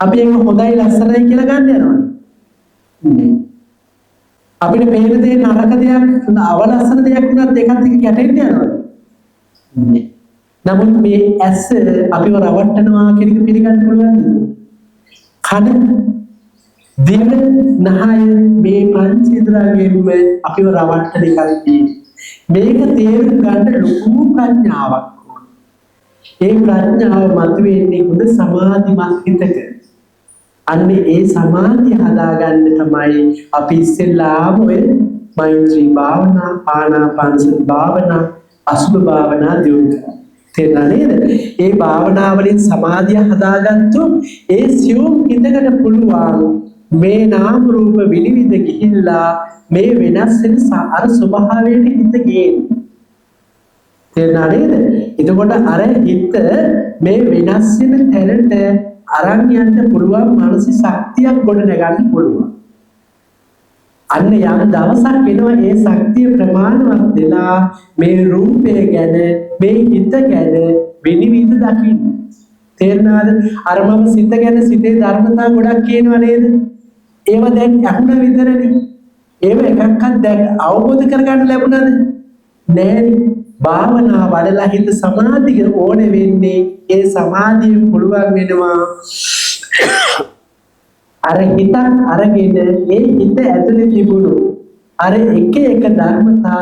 අපි ඒක හොඳයි ලස්සනයි කියලා ගන්න යනවා. නේ. අපිට පේන දේ නරක දෙයක් අවලස්සන දෙයක් වුණත් ඒකත් එක්ක ගැටෙන්න යනවා. නේ. නමුත් මේ ඇස අපිව රවට්ටනවා කියන එක පිළිගන්න පුළුවන්ද? කන දිව නහය මේ පංච ඉන්ද්‍රියයන්ම අපිව රවට්ටන එකයි. මේක තේරුම් ගන්න ලොකු ප්‍රඥාවක් ඕන. ඒ ප්‍රඥාව මතුවෙන්නේ හොඳ සමාධිමත් හිතක. අන්නේ ඒ සමාධිය හදාගන්න තමයි අපි ඉස්සෙල්ලාම ඔය මෛත්‍රී භාවනා, ආනාපානසති භාවනා, අසුභ භාවනා දියුණු කරන්නේ. තේරුණා නේද? ඒ භාවනාවලින් සමාධිය හදාගත්තොත් ඒ සියුම් හිතකට පුළුවන් මේ නාම රූප විනිවිද ගිහිල්ලා මේ වෙනස් වෙන අර ස්වභාවයට හිත ගේන්න. තේරුණා නේද? එතකොට අර හිත මේ වෙනස් වෙන තැනට අරන් යන්න පුළුවන් මානසික ශක්තියක් ගොඩ නැගන්න පුළුවන්. අන්න යම් දවසක් වෙනවා ඒ ශක්තිය ප්‍රමාණවත් වෙලා මේ රූපය ගැන මේ හිත ගැන විනිවිද දකින්න. තේරුණාද? අර මම සිත ගැන සිතේ ධර්මතා ගොඩක් කියනවා නේද? ඒව දැන් අහුණ විතරනේ. ඒව එකක්වත් දැන් අවබෝධ කරගන්න ලැබුණාද? නෑනේ. භාවනා වඩලා හිත සමාධිය ඕනේ වෙන්නේ ඒ සමාධිය පුළුවන් වෙනවා අර හිතක් අරගෙන ඒ හිත ඇතුලේ තිබුණු අර එක එක ධර්මතා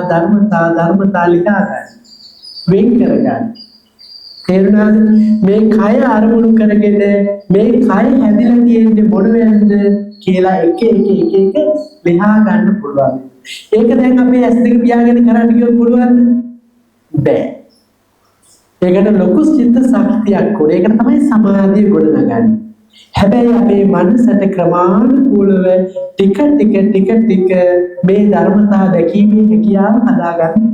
ලියා ගන්න වෙන් කරගන්න. තේරුණාද? මේ කය අරමුණු කරගෙන මේ කය හැදිලා තියෙන්නේ මොනවද කියලා එක ලියා ගන්න පුළුවන්. ඒක දැන් අපේ ඇස් දෙක පියාගෙන කරන්න කිව්වොත් පුළුවන්ද? බෑ. ඒකට ලොකු චිත්ත ශක්තියක් ඕනේ. ඒකට තමයි සමාධිය ගොඩනගන්නේ. හැබැයි අපේ මනසට ක්‍රමානුකූලව ටික මේ ධර්මතා දැකීමේ හැකියාව හදාගන්න.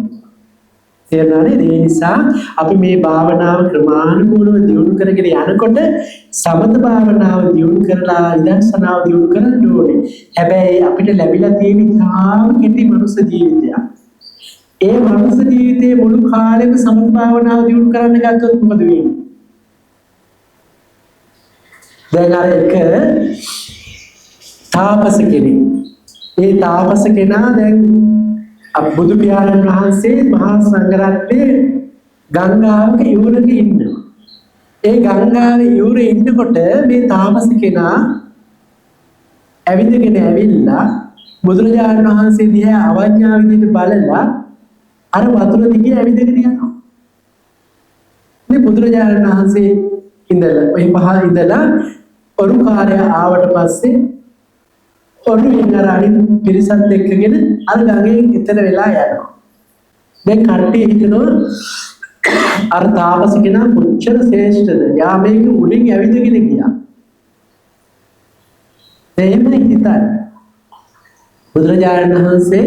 තේරුණාද? ඒ නිසා අපි මේ භාවනාව ක්‍රමානුකූලව දියුණු කරගෙන යනකොට සමත භාවනාව දියුණු කරලා විදර්ශනාව දියුණු කරන්න ඕනේ. හැබැයි අපිට ලැබිලා තියෙන තාම කෙටි මනුස්ස ජීවිතයක්. ඒ මනුස්ස ජීවිතයේ මුළු කාලෙම සමත භාවනාව දියුණු කරන්න ගත්තොත් මොකද වෙන්නේ? දැන් අර එක තාපස කෙනෙක්. ඒ තාපස කෙනා දැන් බුදු පියාණන් වහන්සේ මහා සංඝරත්නයේ ගංගාවක ඉවුරක ඉන්නවා. ඒ ගංගාවේ ඉවුරේ ඉන්නකොට මේ තාපස කෙනා ඇවිදගෙන ඇවිල්ලා බුදුරජාණන් වහන්සේ දිහා අවඥා විදිහට බලලා අර වතුර දිගේ ඇවිදගෙන යනවා. මේ බුදුරජාණන් වහන්සේ ඉඳලා ඔරුකාරය ආවට පස්සේ ඔරුවෙන් අර අනිත් පිරිසත් එක්කගෙන අර ගඟේ ඉතර වෙලා යනවා. දැන් කට්ටිය හිතනවා අර තාපස කෙනා කොච්චර ශ්‍රේෂ්ඨද? යා මේක උඩින් ඇවිදගෙන ගියා. එහෙමයි හිතන්නේ. බුදුරජාණන් වහන්සේ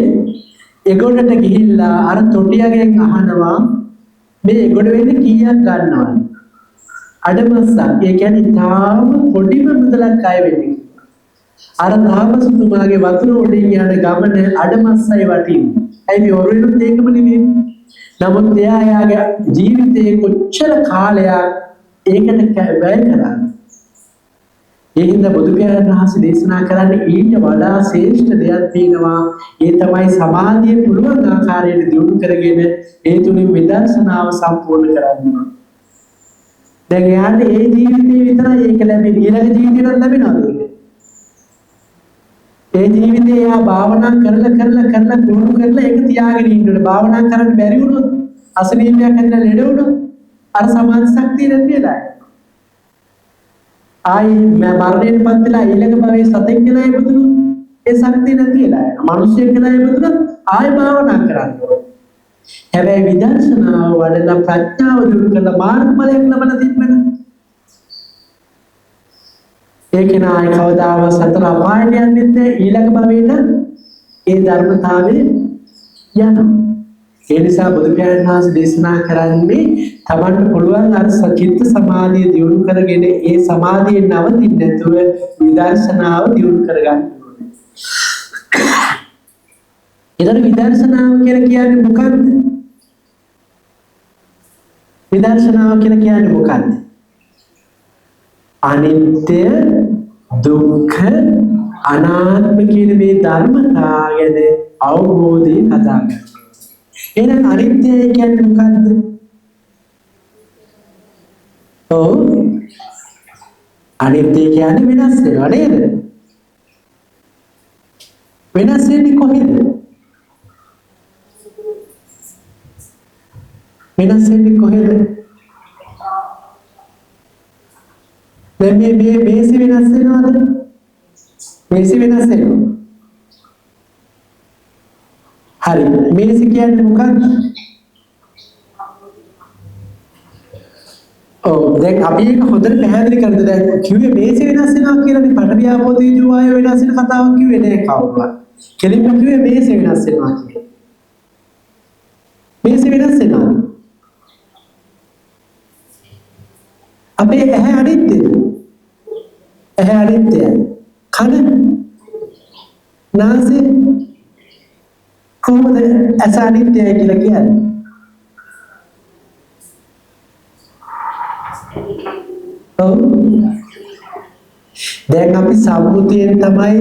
එගොඩට ගිහිල්ලා අර තොටියගෙන් අහනවා මේ එගොඩ වෙන්නේ කීයක් ගන්නවද? අඩමස්සක්. ඒ කියන්නේ තාම පොඩිම මුදලක් අය වෙන්නේ. අර තාපසතුමාගේ වතුර උඩින් යන ගමන අඩමස්සයි වටින්නේ. ඇයි මේ ඔරුවෙනුත් ඒකම නෙමෙයි. නමුත් එයාගේ ජීවිතේ කොච්චර කාලයක් ඒකට වැය කරන්නේ. ඒ හින්දා බුදු පියාණන් වහන්සේ දේශනා කරන්නේ ඊට වඩා ශ්‍රේෂ්ඨ දෙයක් තියෙනවා. ඒ තමයි සමාධිය පුළුවන් ආකාරයට දියුණු කරගෙන ඒ තුලින් විදර්ශනාව සම්පූර්ණ කරගන්න. දැන් යාට ඒ ජීවිතේ විතරයි ඒක ලැබෙන්නේ. ඊළඟ ජීවිතේට ලැබෙනවද? ඒ ජීවිතේ යා භාවනා කරලා පුරුදු කරලා ඒක තියාගෙන ඉන්නකොට භාවනා කරන්න බැරි වුණොත් අසනීපයක් ඇතිලා ලෙඩ වුණොත් අර සමාධි ශක්තිය නැති වෙලා ආයි මරණයට පත් වෙලා ඊළඟ භවයේ සතෙක් වෙලා ඉපදුණොත් ඒ ශක්තිය නැති වෙලා යනවා. මිනිස්සෙක් වෙලා ඉපදුණොත් ආයි භාවනා කරන්න ඕනේ. හැබැයි විදර්ශනාව වඩලා ප්‍රඥාව දිනු කරලා මාර්ගඵලයක් ලබන තිබෙන ඒක නාය කවදාව සතර අපායට යන්නේ නැහැ. ඊළඟ භවයට ඒ ධර්මතාවය යනවා. ඒ නිසා බුදු පියාණන් වහන්සේ දේශනා කරන්නේ තමන්ට පුළුවන් අර සචිත්ත සමාධිය දියුණු කරගෙන ඒ සමාධියෙන් නවතින්නේ නැතුව විදර්ශනාව දියුණු කරගන්න ඕනේ. ඒතර විදර්ශනාව කියලා කියන්නේ මොකක්ද? විදර්ශනාව කියලා කියන්නේ මොකක්ද? අනිත්‍ය දුක්ඛ අනාත්ම කියන මේ ධර්මතා ගැන අවබෝධය හදාගන්න. එහෙනම් අනිත්‍ය කියන්නේ මොකක්ද? අනිත්‍ය කියන්නේ වෙනස් වෙනවා නේද? වෙනස් වෙන්නේ කොහෙද? වෙනස් වෙන්නේ කොහෙද? දැන් මේ මේසි වෙනස් වෙනවද? මේසි වෙනස් වෙනවා. හරි. මේසි කියන්නේ මොකක්ද? දැන් අපි ඒක හොඳට පැහැදිලි කරද්දී දැන් කිව්වේ මේසි වෙනස් වෙනවා කියලානේ පඨවි ආපෝ තේජෝ වායෝ වෙනස් වෙන කතාවක් කිව්වේ නෑ කවුරුවත්. කෙලින්ම කිව්වේ මේසි වෙනස් වෙනවා කියලා. මේසි වෙනස් වෙනවා. අපේ ඇහැ අනිත්‍යද? ඇහැ අනිත්‍යයි. කන නාසය කොහොමද ඇස අනිත්‍යයි කියලා කියන්නේ? දැන් අපි සම්මුතියෙන් තමයි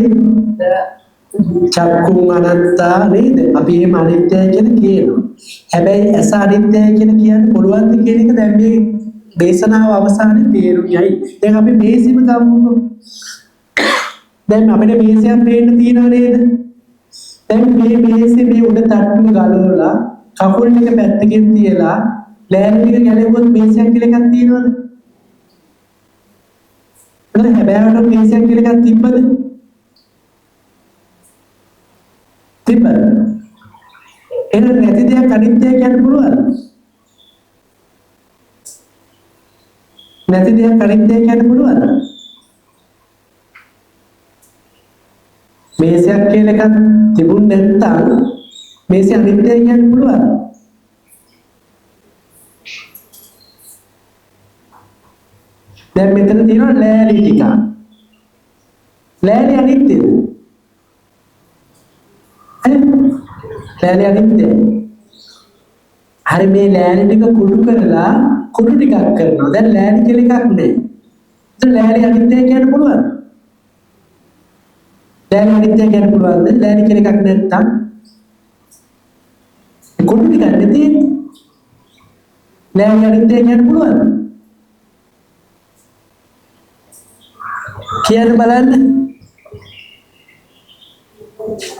චක්කුම් අනත්තා නේද? අපි එහෙම අනිත්‍යයි කියලා කියනවා. හැබැයි ඇස අනිත්‍යයි කියලා කියන්න පුළුවන්ද කියන එක දැන් මේ දේශනාව අවසානයේ තේරුම්යයි. දැන් අපි මේසෙම ගමුකෝ. දැන් අපිට මේසයක් පේන්න තියෙනව නේද? දැන් මේ මේසෙ මේ උඩ තට්ටුව ගලවලා කකුල් ටික පැත්තකින් තියලා ලෑලි ටික ගැලෙවුවොත් මේසයක් කියලා එකක් තියෙනවද? එහෙනම් හැබැයිවට මේසයක් කියලා එකක් තිබ්බද? තිබ්බද? එහෙනම් නැති දෙයක් අනිත්‍යයි කියන්න පුළුවන්ද? නැති දෙයක් අනිත්‍යයි කියන්න පුළුවන්ද? මේසයක් කියලා එකක් තිබුණ නැත්නම් මේසය අනිත්‍යයි කියන්න පුළුවන්ද? දැන් මෙතන තියෙනවා ලෑලි ටික. ලෑලි අනිත්‍යද? ලෑලි අනිත්‍යයි. හරි මේ ලෑලි ටික කුඩු කරලා කුඩු ටිකක් කරනවා. දැන් ලෑලි කියලා එකක් නැහැ. ඒත් ලෑලි අනිත්‍යයි කියන්න පුළුවන්ද? ලෑලි අනිත්‍යයි කියන්න පුළුවන්ද? ලෑලි කියලා එකක් නැත්තම් කුඩු ටිකක් නැති ලෑලි අනිත්‍යයි කියන්න පුළුවන්ද? කියන්න බලන්න.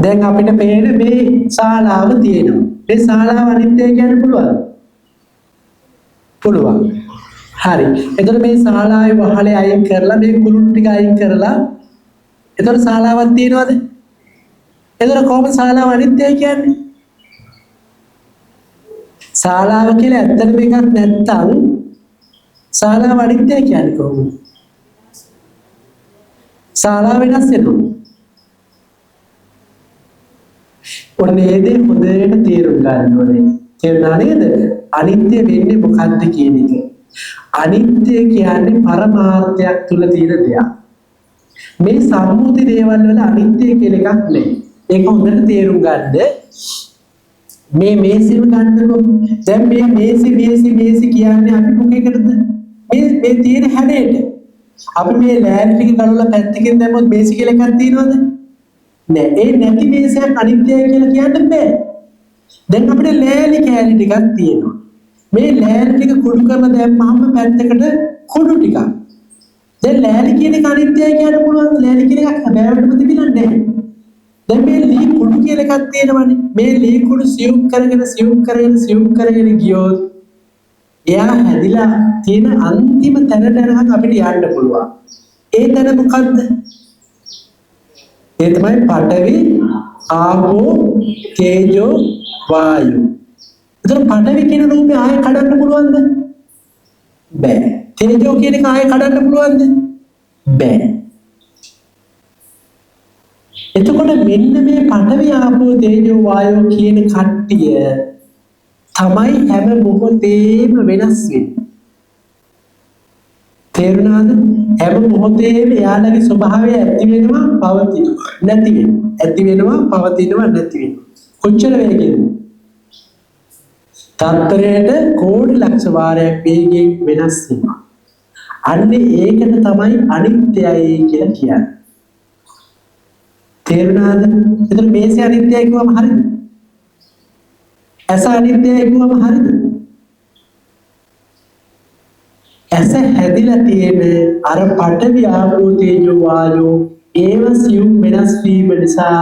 දැන් අපිට පේන මේ ශාලාව තියෙනවා. මේ ශාලාව අනිත්‍යයි කියන්න පුළුවන්ද? පුළුවන්. හරි. එතකොට මේ ශාලාවේ වහලේ අයින් කරලා මේ කුරුටු ටික අයින් කරලා එතකොට ශාලාවක් තියෙනවද? එතකොට කොහොමද ශාලාව අනිත්‍යයි කියන්නේ? ශාලාව කියලා ඇත්තටම එකක් නැත්තම් ශාලාව අනිත්‍යයි කියන්නේ කොහොමද? ශාලාව වෙනස් වෙනවා. ඔන්න ඒ දේ හොඳට තේරුම් ගන්න ඕනේ. තේරුණා නේද? අනිත්‍ය වෙන්නේ මොකක්ද කියන එක. අනිත්‍ය කියන්නේ පරමාර්ථයක් තුල තියෙන දෙයක්. මේ සම්මුති දේවල් වල අනිත්‍ය කියලා එකක් නැහැ. ඒක හොඳට තේරුම් ගන්න. මේ මේසෙම ගන්නකො. දැන් මේ මේසි කියන්නේ අපි මොකේකටද? මේ තියෙන හැඩයට. අපි මේ ලෑලි ටික ගලවලා පැත්තකින් දැම්මොත් මේසි කියලා එකක් තියෙනවද? නෑ. ඒ නැති මේසයක් අනිත්‍යයි කියලා කියන්න බෑ. දැන් අපිට ලෑලි කෑලි ටිකක් තියෙනවා. මේ ලෑලි ටික කුඩු කරලා දැම්මම පැත්තකට කුඩු ටිකක්. දැන් ලෑලි කියන එක අනිත්‍යයි කියන්න පුළුවන්. ලෑලි කියන එකක් හැබෑවටම තිබිලා නැහැ. දැන් මේ ලී කුඩු කියලා එකක් තියෙනවනේ. මේ ලී කුඩු සියුම් කරගෙන ගියොත් එයා හැදිලා තියෙන අන්තිම තැනට යනකම් අපිට යන්න පුළුවන්. ඒ තැන මොකද්ද? ඒ තමයි පඨවි, ආපෝ, තේජෝ, වායු. ඒතර පඨවි කියන රූපේ ආයෙ කඩන්න පුළුවන්ද? බෑ. තේජෝ කියන එක ආයෙ කඩන්න පුළුවන්ද? බෑ. එතකොට මෙන්න මේ පඨවි, ආපෝ, තේජෝ, වායෝ කියන කට්ටිය තමයි හැම මොහොතේම වෙනස් වෙන්නේ. තේරුණාද? හැම මොහොතේම එයාලගේ ස්වභාවය ඇති වෙනවා, පවතිනවා, නැති වෙනවා. ඇති වෙනවා, පවතිනවා, නැති වෙනවා. කොච්චර වේගෙන්ද? තත්පරයට කෝටි ලක්ෂ වාරයක් වේගයෙන් වෙනස් වෙනවා. අන්න ඒකට තමයි අනිත්‍යයි කියලා කියන්නේ. තේරුණාද? එතන මේසේ අනිත්‍යයි කිව්වම හරිද? ඇස අනිත්‍යයි කිව්වම හරිද? ඇස හැදිලා තියෙන අර පඨවි, ආපෝ, තේජෝ, වායෝ ඒව සියුම් වෙනස් වීම නිසා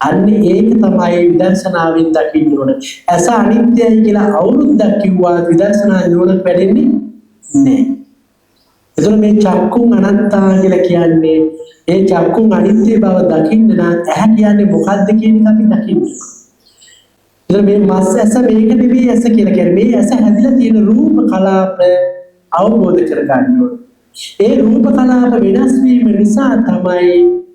අන්න ඒක තමයි විදර්ශනාවෙන් දකින්න ඕන. ඇස අනිත්‍යයි කියලා අවුරුද්දක් කිව්වා විදර්ශනා නුවණ වැඩෙන්නේ නැහැ. එතකොට මේ චක්කුන් අනත්තා කියලා කියන්නේ ඒ චක්කුන් අනිත්‍ය බව දකින්න නම් ඇහැ කියන්නේ මොකද්ද කියන එක අපි දකින්න. එතකොට මේ මස් ඇස මේක නෙවෙයි ඇස කියලා කියන්නේ. මේ ඇස හැදිලා තියෙන රූප කලාප අවබෝධ කරගන්න ඕනේ. ඒ රූප කලාප වෙනස් වීම නිසා තමයි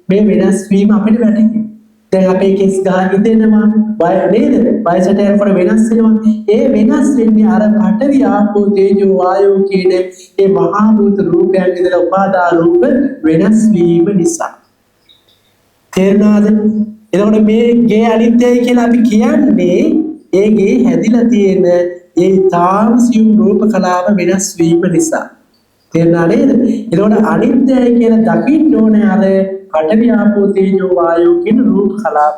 මේ වෙනස් වීම අපිට වැටහෙන්නේ. දැන් අපේ කෙස් ගහ ඉදෙනවා, බය නේද? වයසට යනකොට වෙනස් වෙනවා. ඒ වෙනස් වෙන්නේ අර පඨවි, ආපෝ, තේජෝ, වායෝ කියන ඒ මහා භූත රූපයන් ඉදලා උපාදා රූප වෙනස් වීම නිසා. තේරුණාද? එතකොට මේ ගේ අනිත්‍යයි කියලා අපි කියන්නේ ඒ ගේ හැදිලා තියෙන ඒ තාම සියුම් රූප කලාප වෙනස් වීම නිසා. තේරුණා නේද? එතකොට අනිත්‍යයි කියලා දකින්න ඕනේ අර පඨවි, ආපෝ, තේජෝ, වායෝ කියන රූප කලාප.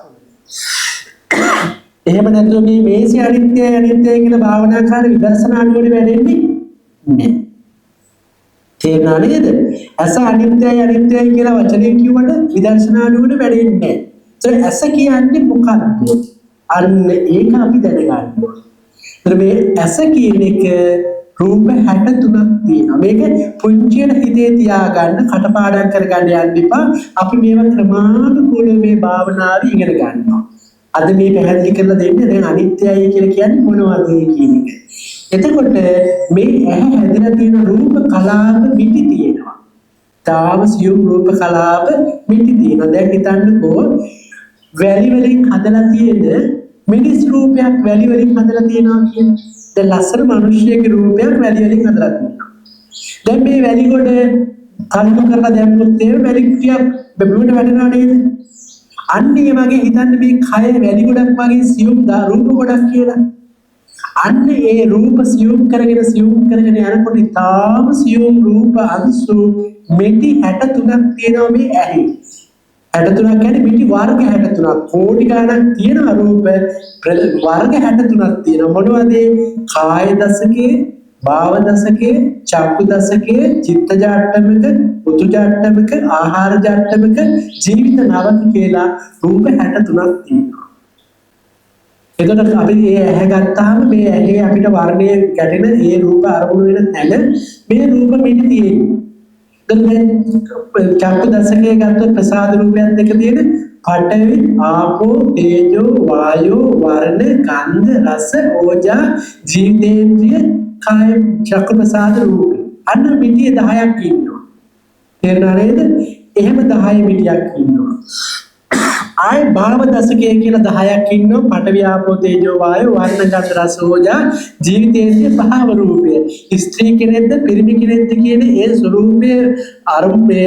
එහෙම නැත්නම් මේ මේසි අනිත්‍යයි කියලා භාවනා කරන විදර්ශනා නුවණ වැඩෙන්නේ නැහැ. තේරුණා නේද? ඇස අනිත්‍යයි කියලා වචනේ කිව්වට විදර්ශනා නුවණ වැඩෙන්නේ නැහැ. ඒ ඇස කියන්නේ මොකක්ද? අන්න ඒක අපි දැනගන්න ඕනේ. මේ ඇස කියන එක රූප 63ක් තියෙනවා. මේක පුංචියට හිතේ තියාගන්න, කටපාඩම් කරගන්න යන්න එපා. අපි මේවා ක්‍රමානුකූලව මේ භාවනාවේ ඉගෙන ගන්නවා. අද මේ පැහැදිලි කරලා දෙන්නේ දැන් අනිත්‍යයි කියලා කියන්නේ මොනවද කියන එක. එතකොට මේ ඇහැ හැදලා තියෙන රූප කලාප මිටි තියෙනවා. තාම සියුම් රූප කලාප මිටි තියෙනවා. දැන් හිතන්නකෝ වැලි වලින් හදලා තියෙන මිනිස් රූපයක් වැලි වලින් හදලා තියෙනවා කියන්නේ. දැන් ලස්සන මිනිහෙකුගේ රූපයක් වැලි වලින් හදලා තියෙනවා. දැන් මේ වැලි කොට කල්ප කරලා දැම්මොත් ඒ වැලි ටික බෙබුවට වැටෙනවා නේද? අන්න ඒ වගේ හිතන්න මේ කය වැලි ගොඩක් වගේ සියුම් රූප ගොඩක් කියලා. අන්න ඒ රූප සියුම් කරගෙන යනකොට තාම සියුම් රූප අංශු මෙටි 63ක් තියෙනවා මේ ඇහි. 63ක් කියන්නේ මිටි වර්ග 63ක්. කෝටි ගණන් තියෙන රූප වර්ග 63ක් තියෙනවා. මොනවද? කාය දසකේ, භාව දසකේ, චක්කු දසකේ, චිත්ත ජාට්ටමක, උතු ජාට්ටමක, ආහාර ජාට්ටමක, ජීවිත නවක කියලා රූප 63ක් තියෙනවා. එතකොට අපි මේ ඇහැ ගත්තාම මේ ඇහි අපිට වර්ණය ගැටෙන ඒ රූප අරමුණු වෙන තැන මේ රූප මෙටි තියෙනවා. චක්කු දශකයේ ගත්තොත් ප්‍රසාද රූපයන් දෙක තියෙන පඨවි ආපෝ තේජෝ වායෝ වර්ණ ගන්ධ රස ඕජා ජීවේන්ද්‍රිය කාය චක්කු ප්‍රසාද රූප අන්න පිටිය 10ක් ඉන්නවා තේරුණා නේද එහෙම 10 පිටියක් ඉන්නවා ආය භාව දශකයේ කියලා 10ක් ඉන්නවා පඨවි ආපෝ තේජෝ වායෝ වර්ණ ගන්ධ රස ඕජා ජීවිතේන්ද්‍රිය භාව රූපය ස්ත්‍රී කෙනෙක්ද පිරිමි කෙනෙක්ද කියන ඒ ස්වરૂපයේ ආරම්භය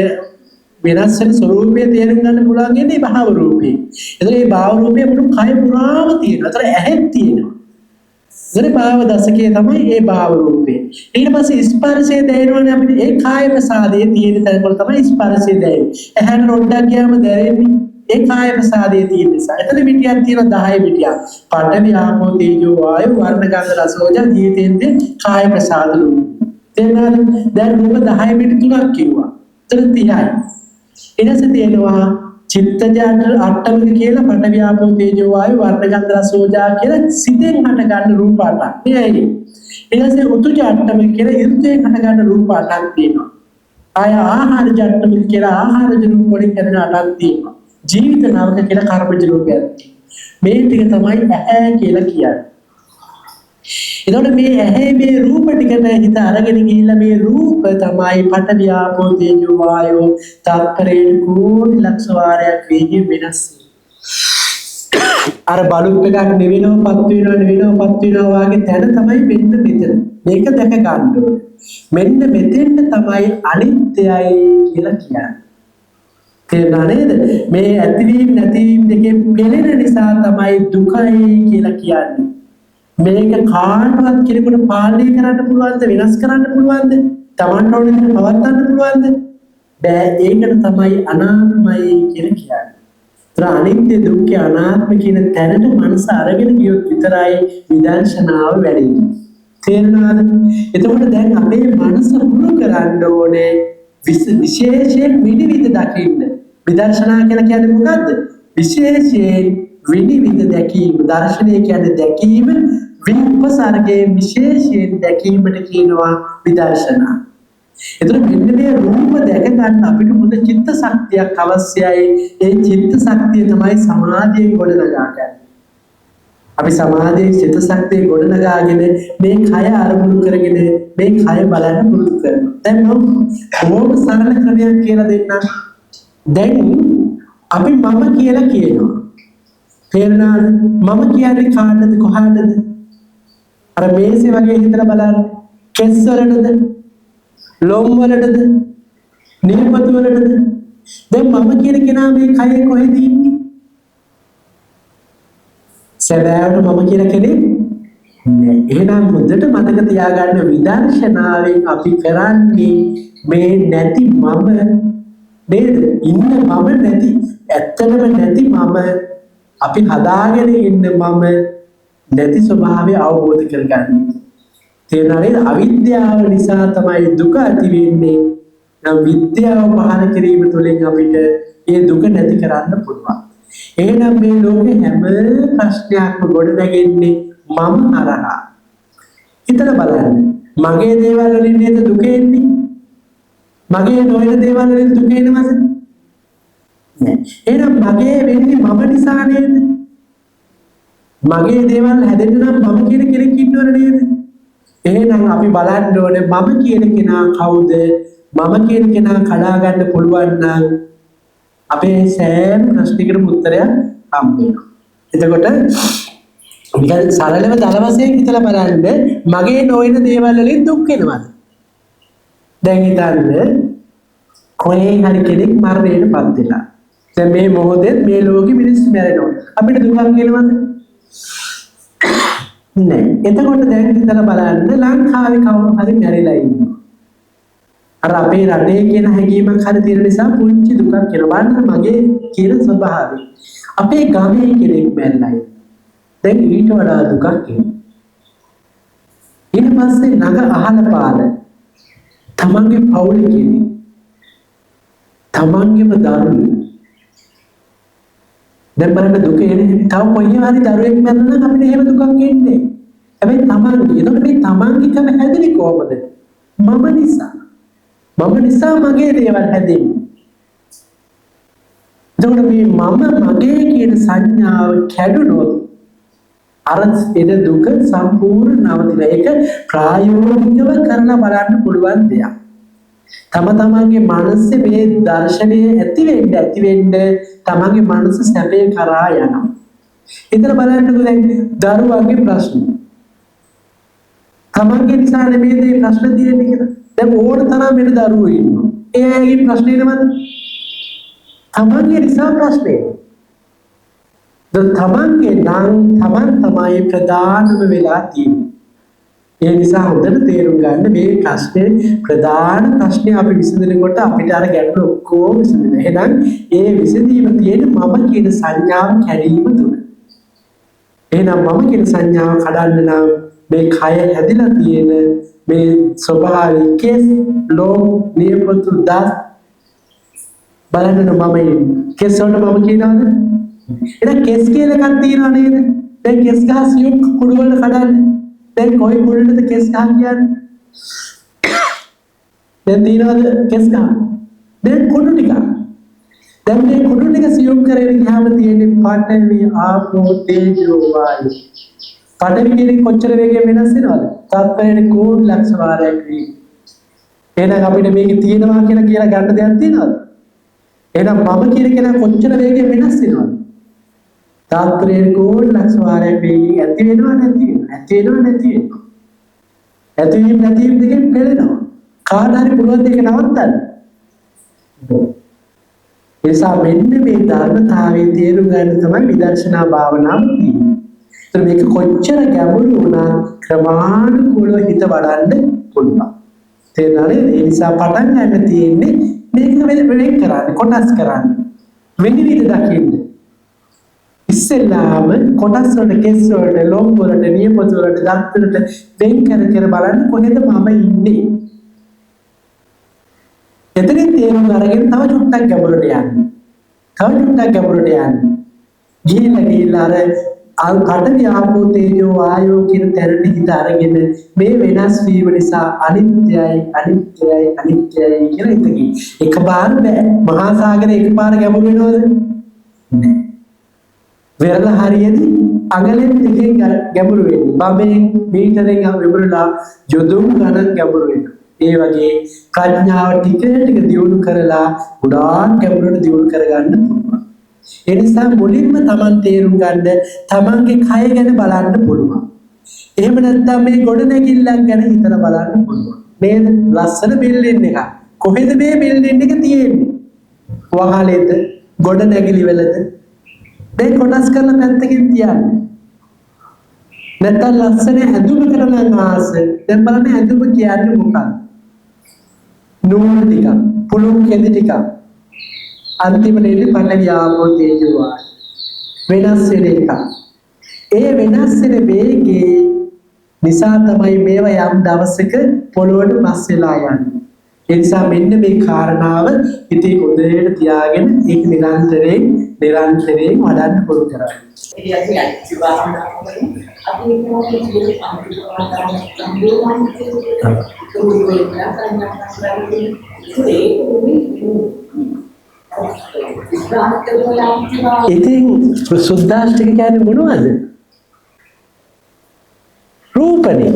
වෙනස් වෙන ස්වરૂපයේ තේරුම් ගන්න පුළුවන් ඉන්නේ භාව රූපේ. එතකොට මේ භාව රූපය මුළු කය පුරාම තියෙනවා. ඒතර ඇහෙත් තියෙනවා. ඒතර භාව දශකයේ තමයි මේ භාව රූපේ. ඊට පස්සේ ස්පර්ශය දැනෙනවනේ අපිට ඒ කාය ප්‍රසාදයේ තියෙන තැනවල තමයි ස්පර්ශය දැනෙන්නේ. ඇහැට රොඩක් ගියාම දැනෙන්නේ ඒ කාය ප්‍රසාදයේ තියෙන නිසා. එතන පිටියක් තියෙන 10 පිටියක්. පඨවි ආපෝ තේජෝ වායෝ වර්ණ ගන්ධ රස ඕජා ජීවිතේන්ද්‍රිය කාය ප්‍රසාද රූප. තේරුණාද? දැන් රූප 10 පිටි තුනක් කිව්වා. එතන 30යි. ඊටස තියෙනවා චිත්තජ අට්ඨමික කියලා පඨවි ආපෝ තේජෝ වායෝ වර්ණ ගන්ධ රස ඕජා කියලා සිතෙන් හට ගන්න රූප අටක්. එයයි. ඊටසේ උතුජ අට්ඨමික කියලා ඉර්ධයෙන් හට ගන්න රූප අටක් තියෙනවා. ආය ආහාර අට්ඨමික කියලා ආහාරජ රූප වලින් හැදෙන අටක් තියෙනවා. ජීවිත නාමක කියලා කර්මජ රූපයක් තියෙනවා. මේ ටික තමයි ඇහැ කියලා කියන්නේ. එතකොට මේ ඇහි මේ රූප ටිකට හිත අරගෙන ගිහිල්ලා මේ රූප තමයි පඨවි ආපෝ තේජෝ වායෝ තත්පරේ කෝටි ලක්ෂ වාරයක් වේගයෙන් වෙනස් අර බලුප් එකක් නිවිනවපත් වෙනවා වගේ තැන තමයි මෙන්න මෙතන මේක දැක ගන්න ඕනේ මෙන්න මෙතෙන්ට තමයි අනිත්‍යයි කියලා කියන්නේ තේරුණා නේද මේ ඇතිවීම නැතිවීම දෙකේ පෙළෙන නිසා තමයි දුකයි කියලා කියන්නේ මේක කාටවත් කෙනෙකුට පාලනය කරන්න පුළුවන්ද වෙනස් කරන්න පුළුවන්ද තමන්ට ඕන විදිහට පවත්වන්න පුළුවන්ද බෑ ඒකට තමයි අනාත්මයි කියලා කියන්නේ. ඒතර අනිත්‍ය දුක්ඛ අනාත්ම කියන තැනට මනස අරගෙන ගියොත් විතරයි විදර්ශනාව වැඩෙන්නේ. තේරුණාද? එතකොට දැන් අපේ මනස මුළු කරන්න ඕනේ විශේෂයෙන් විනිවිද දකින්න. විදර්ශනා කියලා කියන්නේ මොකද්ද? විශේෂයෙන් විනිවිද දැකීම. දර්ශනය කියන්නේ දැකීම විපස්සාරගේ විශේෂයෙන් දැකීමට කියනවා විදර්ශනා. එතකොට මෙන්න මේ රූප දැක ගන්න අපිට මුද චිත්ත ශක්තියක් අවශ්‍යයි. ඒ චිත්ත ශක්තිය තමයි සමාධියෙන් ගොඩනගා ගන්න. අපි සමාධියේ චිත්ත ශක්තිය ගොඩනගාගෙන මේ කය අරමුණු කරගෙන මේ කය බලන්න පුරුදු කරනවා. දැන් මම කොහොම සරල ක්‍රමයක් කියලා දෙන්නම්. දැන් අපි මම කියලා කියනවා. තේරුණාද? මම කියන්නේ කාටද කොහාටද? අර මේසෙ වගේ හිතලා බලන්න. කෙස් වලටද? ලොම් වලටද? නිල්පතු වලටද? දැන් මම කියන කෙනා මේ කයේ කොහෙද ඉන්නේ? සැබෑවට මම කියන කෙනෙක් නෑ. එහෙනම් මුදට මතක තියාගන්න විදර්ශනාවෙන් අපි කරන්නේ මේ නැති මම නේද? ඉන්න මම නැති ඇත්තටම නැති මම අපි හදාගෙන ඉන්න මම නැති ස්වභාවය අවබෝධ කරගන්න. තේරුණා නේද? අවිද්‍යාව නිසා තමයි දුක ඇති වෙන්නේ. නම් විද්‍යාව පහළ කිරීම තුළින් අපිට මේ දුක නැති කරන්න පුළුවන්. එහෙනම් මේ ලෝකේ හැම ප්‍රශ්නයක්ම ගොඩ නැගෙන්නේ මම හරහා. හිතලා බලන්න. මගේ දේවල් වලින් නේද දුක එන්නේ? මගේ නොවන දේවල් වලින් දුක එනවද? එහෙනම් මගේ වෙන්නේ මම නිසා නේද? මගේ දේවල් හැදෙන්න නම් මම කියන කෙනෙක් ඉන්නවද නේද? එහෙනම් අපි බලන්න ඕනේ මම කියන කෙනා කවුද? මම කියන කෙනා කඩා ගන්න පුළුවන් නම් අපේ සෑම ප්‍රශ්නයකටම උත්තරයක් හම්බ වෙනවා. එතකොට නිකන් සරලව දල වශයෙන් හිතලා බලන්න මගේ නොවන දේවල් වලින් දුක් වෙනවද? දැන් හිතන්න කොහේ හරි කෙනෙක් මරණයටපත් වෙලා දැන් මේ මොහොතේ මේ ලෝකෙ මිනිස්සු මැරෙනවා. අපිට දුකක් එනවද? නෑ. එතකොට දැන් හිතලා බලන්න ලංකාවේ කවුරු හරි මැරිලා ඉන්නවා. අර අපේ රටේ කියන හැඟීමක් හරි තියෙන නිසා පුංචි දුකක් එනවා. බලන්න මගේ කියන ස්වභාවය. අපේ ගමේ කෙනෙක් මැරිලා දැන් ඊට වඩා දුකක් එනවා. ඊට පස්සේ නග අහල පාල තමන්ගේ පවුලේ කෙනෙක් තමන්ගේම දරුවෝ දැන් බලන්න දුක එන්නේ තව කොහේ හරි දරුවෙක් මැරුණා නම් අපිට එහෙම දුකක් එන්නේ. හැබැයි තමන්ගේ එතකොට මේ තමන්ගේකම හැදෙන්නේ කොහොමද? මම නිසා. මම නිසා මගේ දේවල් හැදෙන්නේ. එතකොට මේ මම මගේ කියන සංඥාව කැඩුනොත් අර එන දුක සම්පූර්ණ නවතිනවා. ඒක ප්‍රායෝගිකව කරලා බලන්න පුළුවන් දෙයක්. තම තමන්ගේ මනසේ මේ දර්ශනය ඇති වෙන්න තමන්ගේ මනස සැපේ කරා යනවා. ඉතින් බලන්නකෝ දැන් දරුවන්ගේ ප්‍රශ්න. තමන්ගේ නිසා නෙමෙයි මේ ප්‍රශ්න තියෙන්නේ කියලා. දැන් ඕන තරම් වෙන දරුවෝ ඉන්නවා. එයාගේ ප්‍රශ්නේ නේද? තමන්ගේ නිසා ප්‍රශ්නේ. තමන්ගේ තමන් තමයි ප්‍රධානම වෙලා තියෙන්නේ. ඒ නිසා හොඳට තේරුම් ගන්න මේ ප්‍රශ්නේ ප්‍රධාන ප්‍රශ්නේ අපි විසඳනකොට අපිට අර ගැටලු ඔක්කොම විසඳෙනවා. එහෙනම් ඒ විසඳීම තියෙන්නේ මම කියන සංඥාව කැඩීම තුල. එහෙනම් මම කියන සංඥාව කඩන්න නම් මේ කය හැදිලා තියෙන මේ ස්වභාවික කෙස් ලෝම නියපොතු දස් බලන්න මම කෙස් වලට මම කියනවාද? එහෙනම් කෙස් කියලා එකක් තියෙනව නේද? දැන් කෙස් ගහ සියුම් කුඩු වලට කඩන්නේ. දැන් කොයි කුඩුවටද කෙස් ගහ කියන්නේ? දැන් තියෙනවද කෙස් ගහ? දැන් කුඩු ටික. දැන් මේ කුඩු ටික සියුම් කරගෙන ගියාම තියෙන්නේ පඨවි ආපෝ තේජෝ වායු. පඨවි කියන්නේ කොච්චර වේගයෙන් වෙනස් වෙනවද? තත්පරයට කෝටි ලක්ෂ වාරයක් වේගය. එහෙනම් අපිට මේකේ තියෙනවා කියලා ගන්න දෙයක් තියෙනවද? එහෙනම් මම කියන කෙනා කොච්චර වේගයෙන් වෙනස් වෙනවද? තාත්‍රයේ කෝටි ලක්ෂ වාරයක් වේගයෙන් ඇති වෙනවා නැති වෙනවා. ඇති වෙනවා නැති වෙනවා. ඇතිවීම නැතිවීම දෙකෙන් පෙළෙනවා. කාට හරි පුළුවන් දෙක නවත්තන්න. ඒ නිසා මෙන්න මේ ධර්මතාවයේ තේරුම් ගන්න තමයි විදර්ශනා භාවනාව කියන්නේ. ඒතර මේක කොච්චර ගැඹුරු වුණා ක්‍රමානුකූලව හිත වඩන්න පුළුවන්. තේරුණානේ? ඒ නිසා පටන් ගන්න තියෙන්නේ මේක වෙන කරන්න කොටස් කරන්න. විනිවිද දකින්න. ඉස්සෙල්ලාම කොටස් වලට කෙස් වලට ලෝම වලට නියපොතු වලට දත් වලට වෙන් කර බලන්න කොහෙද මම ඉන්නේ. එතනින් තේරුම් අරගෙන තව චුට්ටක් ගැඹුරට යන්න. ගිහිල්ලා අර පඨවි ආපෝ තේජෝ වායෝ කියන තැනට හිත අරගෙන මේ වෙනස් වීම නිසා අනිත්‍යයි කියලා හිතකි. එකපාර බෑ. මහා සාගරේ එකපාර ගැඹුරු වෙනවද? නෑ. වෙරළ හරියදී අඟලෙන් දෙකෙන් ගැඹුරු වෙන්නේ. බබෙන් මීටරෙන් ගැඹුරුලා යොදුන් ගණන් ගැඹුරු වෙනවා. ඒ වගේ ප්‍රඥාව ටික ටික දියුණු කරලා ගොඩාක් ගැඹුරට දියුණු කරගන්න පුළුවන්. ඒ නිසා මුලින්ම Taman තේරුම් ගන්න Tamanගේ කය ගැන බලන්න පුළුවන්. එහෙම නැත්නම් මේ ගොඩනැගිල්ලක් ගැන හිතලා බලන්න පුළුවන්. නේද? ලස්සන බිල්ඩින් එකක්. කොහෙද මේ බිල්ඩින් එක තියෙන්නේ? වහලෙද? ගොඩනැගිලි වලද? දැන් කොටස් කරලා පැත්තකින් තියන්නේ. නැත්නම් ලස්සන ඇඳුමකට නම් ආස. දැන් බලන්න ඇඳුම කියන්නේ මොකක්ද? නූල් ටික, පුළුන් කෙඳි ටික. අන්තිමට එන්නේ පඨවි ආපෝ තේජෝ වායු. වෙනස් වෙන එක. ඒ වෙනස් වෙන වේගයේ නිසා තමයි මේවා යම් දවසක පොළොවට මස් වෙලා යන්නේ. ඒ නිසා මෙන්න මේ කාරණාව ඉතින් හොඳට තියාගෙන ඒක නිරන්තරයෙන් වඩන්න පුරුදු කරන්න. ඉතින් සුද්දාෂ්ටක කියන්නේ මොනවද? රූපනේ.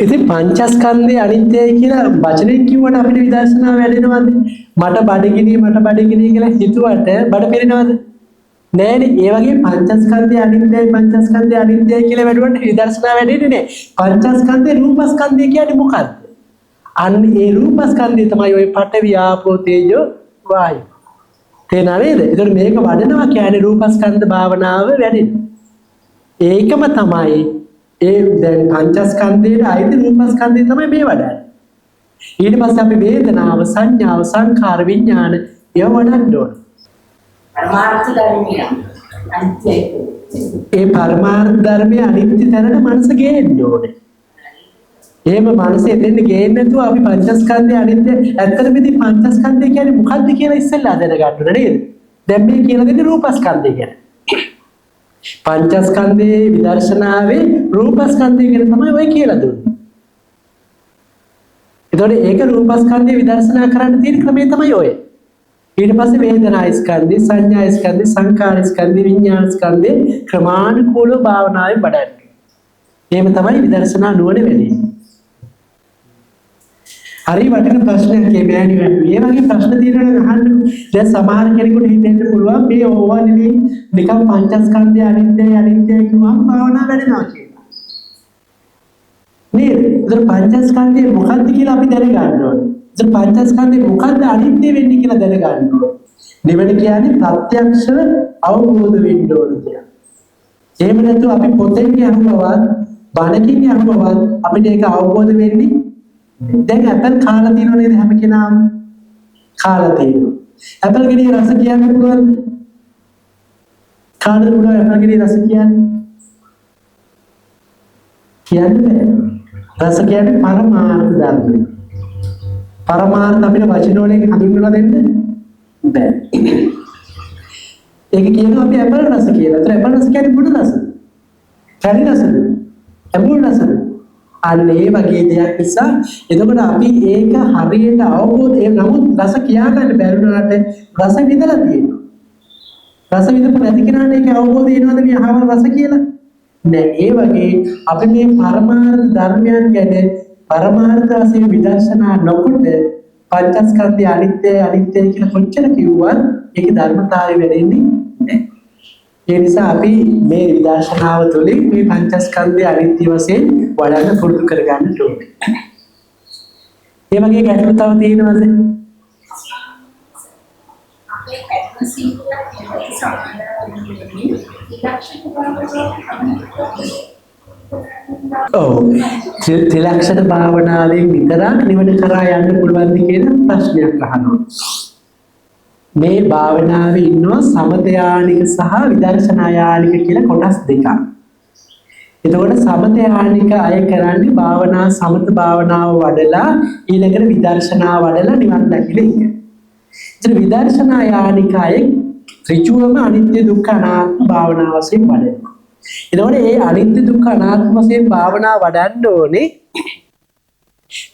ඉතින් පංචස්කන්ධය අනිත්‍යයි කියලා වචනෙන් කිව්වට අපිට විදර්ශනා වැඩෙනවද? මට බඩගිනි කියලා හිතුවට බඩ පිරෙනවද? නෑනේ. ඒ වගේ පංචස්කන්ධය අනිත්‍යයි කියලා වැඩුවට විදර්ශනා වැඩෙන්නේ නෑ. පංචස්කන්ධේ රූපස්කන්ධය කියන්නේ මොකක්ද? අන්න ඒ රූපස්කන්ධය තමයි ওই පඨවි ආපෝ තේජෝ වායු. තේනා නේද? ඒතකොට මේක වඩනවා කියන්නේ රූපස්කන්ධ භාවනාව වැඩෙනවා. ඒකම තමයි ඒ දැන් පංචස්කන්ධයේ අයිති රූපස්කන්ධය තමයි මේ වඩන්නේ. ඊට පස්සේ අපි වේදනාව, සංඥාව, සංඛාර, විඥාන ඒව වඩන්න ඕන. පරමාර්ථ ධර්මය අනිත්‍යයි. ඒ පරමාර්ථ ධර්මයේ අනිත්‍ය තැනට මනස ගේන්න ඕනේ. එහෙම මනස එතෙන්ද ගේන්නේ නැතුව අපි පංචස්කන්ධය අනිත්‍ය ඇත්තටම ඉතින් පංචස්කන්ධය කියන්නේ මොකක්ද කියලා ඉස්සෙල්ලා දැනගන්න ඕනේ නේද? දැන් මේ කියලා දෙන්නේ රූපස්කන්ධය ගැන. පංචස්කන්ධයේ විදර්ශනාවේ රූපස්කන්ධය ගැන තමයි ඔය කියලා දුන්නේ. එතකොට ඒක රූපස්කන්ධය විදර්ශනා කරන්න තියෙන ක්‍රමය තමයි ඔය. ඊට පස්සේ වේදනා ස්කන්ධය, සංඥා ස්කන්ධය, සංකාර ස්කන්ධය, විඥාන ස්කන්ධය ක්‍රමානුකූලව භාවනාවේ වඩන්න. එහෙම තමයි විදර්ශනා නුවණ වෙන්නේ. හරි වටින ප්‍රශ්නයක් මේ වගේ ප්‍රශ්න තියෙනවා අහන්න. දැන් සමහර කෙනෙකුට හිතෙන්න පුළුවන් මේ ඕවා නෙවෙයි නිකන් පංචස්කන්ධය අනිත්‍යයි කියුවම භාවනාව වැඩෙනවා කියලා. නේද? ඒතර පංචස්කන්ධය මොකක්ද කියලා අපි දැනගන්න ඕනේ. ඒතර පංචස්කන්ධය මොකක්ද අනිත්‍ය වෙන්නේ කියලා දැනගන්න ඕනේ. නිවන කියන්නේ ප්‍රත්‍යක්ෂව අවබෝධ වෙන්න ඕනේ කියලා. එහෙම නැත්නම් අපි පොතෙන් කියනවත් බණකින් කියනවත් අපිට ඒක අවබෝධ වෙන්නේ දැන් ඇපල් කාලා තියෙනව නේද හැම කෙනාම කාලා තියෙනවා. ඇපල් ගෙඩිය රස කියන්න පුළුවන්. කාටද පුළුවන් ඇපල් ගෙඩිය රස කියන්නේ? කියන්නේ රස කියන්නේ පරමාර්ථ ධර්ම. පරමාර්ථ අපිට වචන වලින් හඳුන්වලා දෙන්න බෑ. ඒක කියනවා අපි ඇපල් රස කියලා. ඒතර ඇපල් රස කියන්නේ මොන රසද? කැරි රසද? ඇඹුල් රසද? අන්න ඒ වගේ දෙයක් නිසා එතකොට අපි ඒක හරියට අවබෝධ නමුත් රස කියා ගන්න බැරි වුණාට රස විඳලා තියෙනවා. රස විඳපු නැති කෙනාට ඒක අවබෝධ වෙනවද මේ අහවල් රස කියලා? නෑ. ඒ වගේ අපි මේ පරමාර්ථ ධර්මයන් ගැන පරමාර්ථ වශයෙන් විදර්ශනා නොකොට පංචස්කන්ධය අනිත්‍යයි කියලා කොච්චර කිව්වත් ඒකේ ධර්මතාවය වැඩෙන්නේ නෑ. ඒ නිසා අපි මේ විදර්ශනාව තුළින් මේ පංචස්කන්ධය අනිත්‍ය වශයෙන් වඩන්න පුරුදු කරගන්න ඕනේ. ඒ වගේ ගැටලු තව තියෙනවද? ත්‍රිලක්ෂණ භාවනාවෙන් විතරක් නිවන කරා යන්න පුළුවන්ද කියන ප්‍රශ්නයක් අහනවා. මේ භාවනාවේ ඉන්නවා සමත යානික සහ විදර්ශනා යානික කියලා කොටස් දෙකක්. එතකොට සමත යානික අය කරන්නේ භාවනා සමත භාවනාව වඩලා ඊළඟට විදර්ශනා වඩලා නිවන් දැකලා ඉන්නේ. ඉතින් විදර්ශනා යානික අය ඍජුවම අනිත්‍ය දුක්ඛ අනාත්ම භාවනාව වශයෙන් වඩනවා. එතකොට මේ අනිත්‍ය දුක්ඛ අනාත්ම වශයෙන් භාවනාව වඩන්න ඕනේ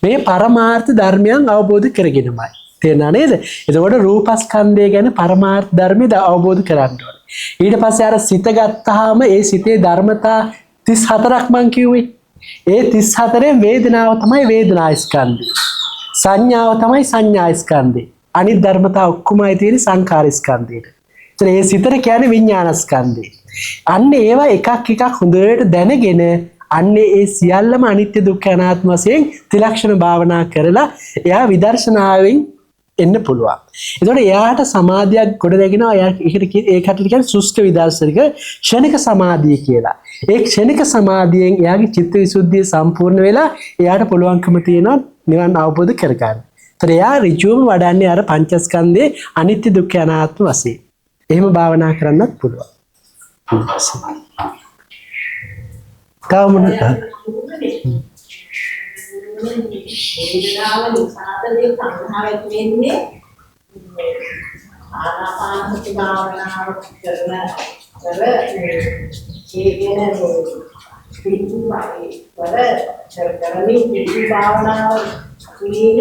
මේ පරමාර්ථ ධර්මයන් අවබෝධ කරගෙනමයි. තේරුණා නේද? එතකොට රූපස්කන්ධය ගැන පරමාර්ථ ධර්මය අවබෝධ කරගන්න ඕනේ. ඊට පස්සේ අර සිත ගත්තාම ඒ සිතේ ධර්මතා 34ක් මං කිව්වේ. ඒ 34 වේදනාව තමයි වේදනා ස්කන්ධය. සංඥාව තමයි සංඥා ස්කන්ධය. අනිත් ධර්මතා ඔක්කොමයි තියෙන්නේ සංකාර ස්කන්ධයට. ඒතර ඒ සිතට කියන්නේ විඥාන ස්කන්ධය. අන්න ඒවා එකක් හොඳට දැනගෙන අන්න ඒ සියල්ලම අනිත්‍ය දුක්ඛ අනාත්ම වශයෙන් ත්‍රිලක්ෂණ භාවනා කරලා එයා විදර්ශනාවෙන් එන්න පුළුවන්. එතකොට එයාට සමාධියක් ගොඩ නැගෙනවා. ඒකට කියන්නේ සුෂ්ඨ විදර්ශනික ක්ෂණික සමාධිය කියලා. ඒ ක්ෂණික සමාධියෙන් එයාගේ චිත්ත විසුද්ධිය සම්පූර්ණ වෙලා එයාට පුළුවන්කම තියෙනවා නිවන් අවබෝධ කරගන්න. ඒතර එයා ඍජුවම වඩන්නේ අර පංචස්කන්ධේ අනිත්‍ය දුක්ඛ අනාත්ම වශයෙන්. එහෙම භාවනා කරන්නත් පුළුවන්. කාමන වේදනාව නිසාදේ සංහාරයක් වෙන්නේ ආනාපානසති භාවනාව කරන ඒකේන පිටු කරන්නේ පිටු භාවනාව කියන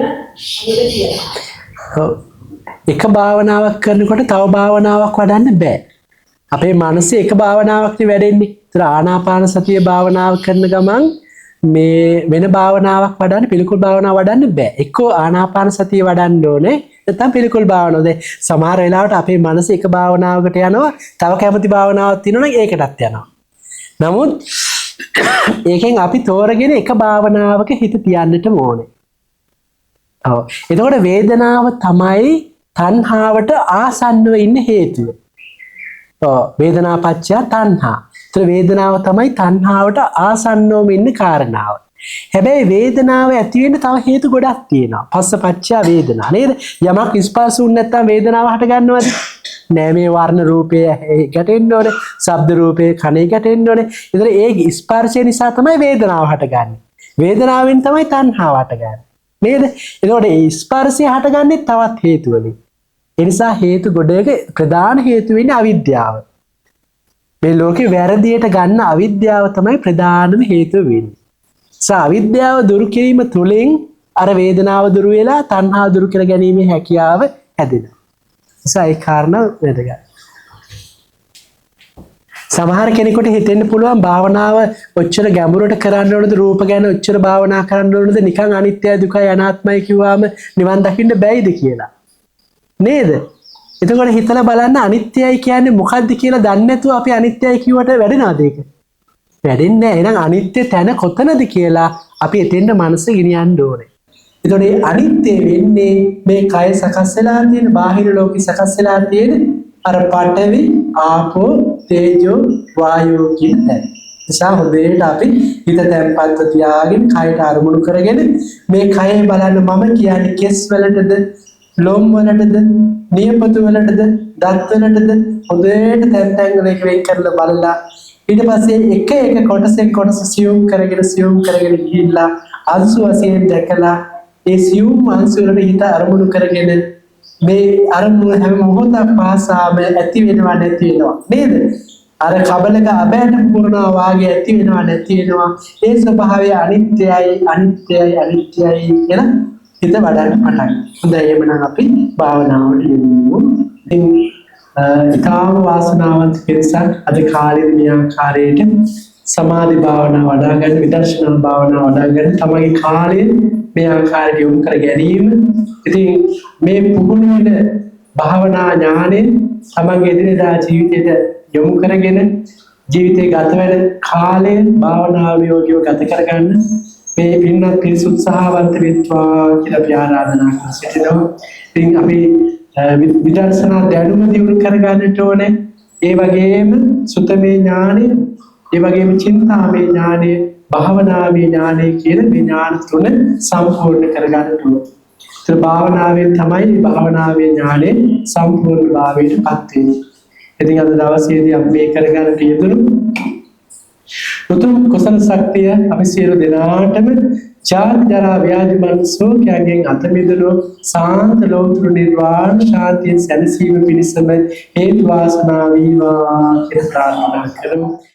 එක භාවනාවක් කරනකොට තව භාවනාවක් වඩන්න බෑ. අපේ මනසේ එක භාවනාවක් නේ වැඩෙන්නේ. ඒතර ආනාපාන සතිය භාවනාව කරන ගමන් මේ වෙන භාවනාවක් වඩන්න පිළිකුල් භාවනාව වඩන්න බෑ. එක්කෝ ආනාපාන සතිය වඩන්න ඕනේ. නැත්නම් පිළිකුල් භාවනාව. දැන් සමහර වෙලාවට අපේ මනස එක භාවනාවකට යනවා. තව කැමති භාවනාවක් තියෙනවා නම් ඒකටත් යනවා. නමුත් ඒකෙන් අපි තෝරගෙන එක භාවනාවක හිත තියන්නට ඕනේ. ඔව්. එතකොට වේදනාව තමයි තණ්හාවට ආසන්නව ඉන්න හේතුව. ඔව්. වේදනා පත්‍ය තණ්හා. ඒතර වේදනාව තමයි තණ්හාවට ආසන්නවම ඉන්න කාරණාව. හැබැයි වේදනාව ඇති වෙන්න තව හේතු ගොඩක් තියෙනවා. පස්සපච්චා වේදනා නේද? යමක් ස්පර්ශ වුනේ නැත්නම් වේදනාව හට ගන්නවද? නෑ. මේ වර්ණ රූපය ගැටෙන්න ඕනේ, ශබ්ද රූපේ කනේ ගැටෙන්න ඕනේ. ඒතර ඒ ස්පර්ශය නිසා තමයි වේදනාව හටගන්නේ. වේදනාවෙන් තමයි තණ්හාව හටගන්නේ. නේද? එතකොට ඒ ස්පර්ශය හටගන්නේ තවත් හේතු වලින්. ඒ නිසා හේතු ගොඩක ප්‍රධාන හේතු වෙන්නේ අවිද්‍යාව. මේ ලෝකේ වැරදියට ගන්න අවිද්‍යාව තමයි ප්‍රධානම හේතුව වෙන්නේ. අවිද්‍යාව දුරු කිරීම තුළින් අර වේදනාව දුරු වෙලා තණ්හා දුරු කර ගැනීමේ හැකියාව හැදෙනවා. නිසා ඒ කාරණා වැදගත්. සමහර කෙනෙකුට හිතෙන්න පුළුවන් භාවනාව ඔච්චර ගැඹුරට කරන්න ඕනද, රූප ගැන ඔච්චර භාවනා කරන්න ඕනද, නිකන් අනිත්‍යයි දුකයි අනාත්මයි කිව්වම නිවන් දකින්න බැයිද කියලා. නේද? එතකොට හිතලා බලන්න අනිත්‍යයි කියන්නේ මොකක්ද කියලා දන්නේ නැතුව අපි අනිත්‍යයි කිව්වට වැඩෙනවද ඒක? වැඩෙන්නේ නැහැ. එහෙනම් අනිත්‍ය තැන කොතනද කියලා අපි එතෙන්ට මනස ගෙනියන්න ඕනේ. එතකොට මේ අනිත්‍ය වෙන්නේ මේ කය සකස් වෙලා තියෙන බාහිර ලෝකෙ සකස් වෙලා තියෙන අර පඨවි ආපෝ තේජෝ වායෝ කියන තැන. නිසා හොඳට අපි හිත තැම්පත්ව තියාගෙන කයට අරමුණු කරගෙන මේ කයේ බලන්න මම කියන්නේ කෙස් වලටද ලොම් වලටද නියපොතු වලටද දත් වලටද හොඳට තැන් වල එක වෙන් කරලා බලලා ඊට පස්සේ එක එක කොටසෙන් කොටස සියුම් කරගෙන ගිහිල්ලා අංශු වශයෙන් දැකලා ඒ සියුම් අංශු වලට හිත අරමුණු කරගෙන මේ අරමුණ හැම මොහොතක් පාසාම ඇති වෙනවා නැති වෙනවා නේද? අර කබලක අබෑට පුරනවා වාගේ ඇති වෙනවා නැති වෙනවා. ඒ ස්වභාවය අනිත්‍යයි කියලා හිත වඩන්න පටන්. හොඳයි එහෙනම් අපි භාවනාවට යමු. ඉතින් ඊටාම වාසනාවන්ත පිරිසක් අද කාලේ මේ ආකාරයට සමාධි භාවනාව වඩා ගන්න, විදර්ශනා භාවනාව වඩා ගන්න තමගේ කාලය මේ ආකාරයට යොමු කර ගැනීම. ඉතින් මේ පුහුණු වෙන භාවනා ඥානෙ තමගේ එදිනෙදා ජීවිතයට යොමු කරගෙන ජීවිතේ ගත වෙන කාලය භාවනාව යෝගියව ගත කරගන්න මේ පින්වත් පිරිස උත්සාහවන්ත වෙත්වා කියලා අපි ආරාධනා කර සිටිනවා. ඉතින් අපි විදර්ශනා දැනුම දියුණු කරගන්නට ඕනේ. ඒ වගේම සුතමේ ඥානෙ, ඒ වගේම චින්තාමේ ඥානෙ, භාවනාමේ ඥානෙ කියන මේ ඥාන තුන සම්පූර්ණ කරගන්නට ඕනේ. ඒ භාවනාවෙන් තමයි භාවනාවේ ඥානෙ සම්පූර්ණ භාවයටපත් වෙන්නේ. ඉතින් අද දවසේදී අපි මේ කරගන්න යෙදුණු උතුම් කුසල ශක්තිය අපි සියලු දෙනාටම ජාති ජරා ව්‍යාධි මරණ ශෝකයෙන් අත මිදුණු සාන්ත ලෝතුරු නිර්වාණ ශාන්තිය සැලසීම පිණිසම හේතු වාසනා වේවා කියලා ප්‍රාර්ථනා කරමු.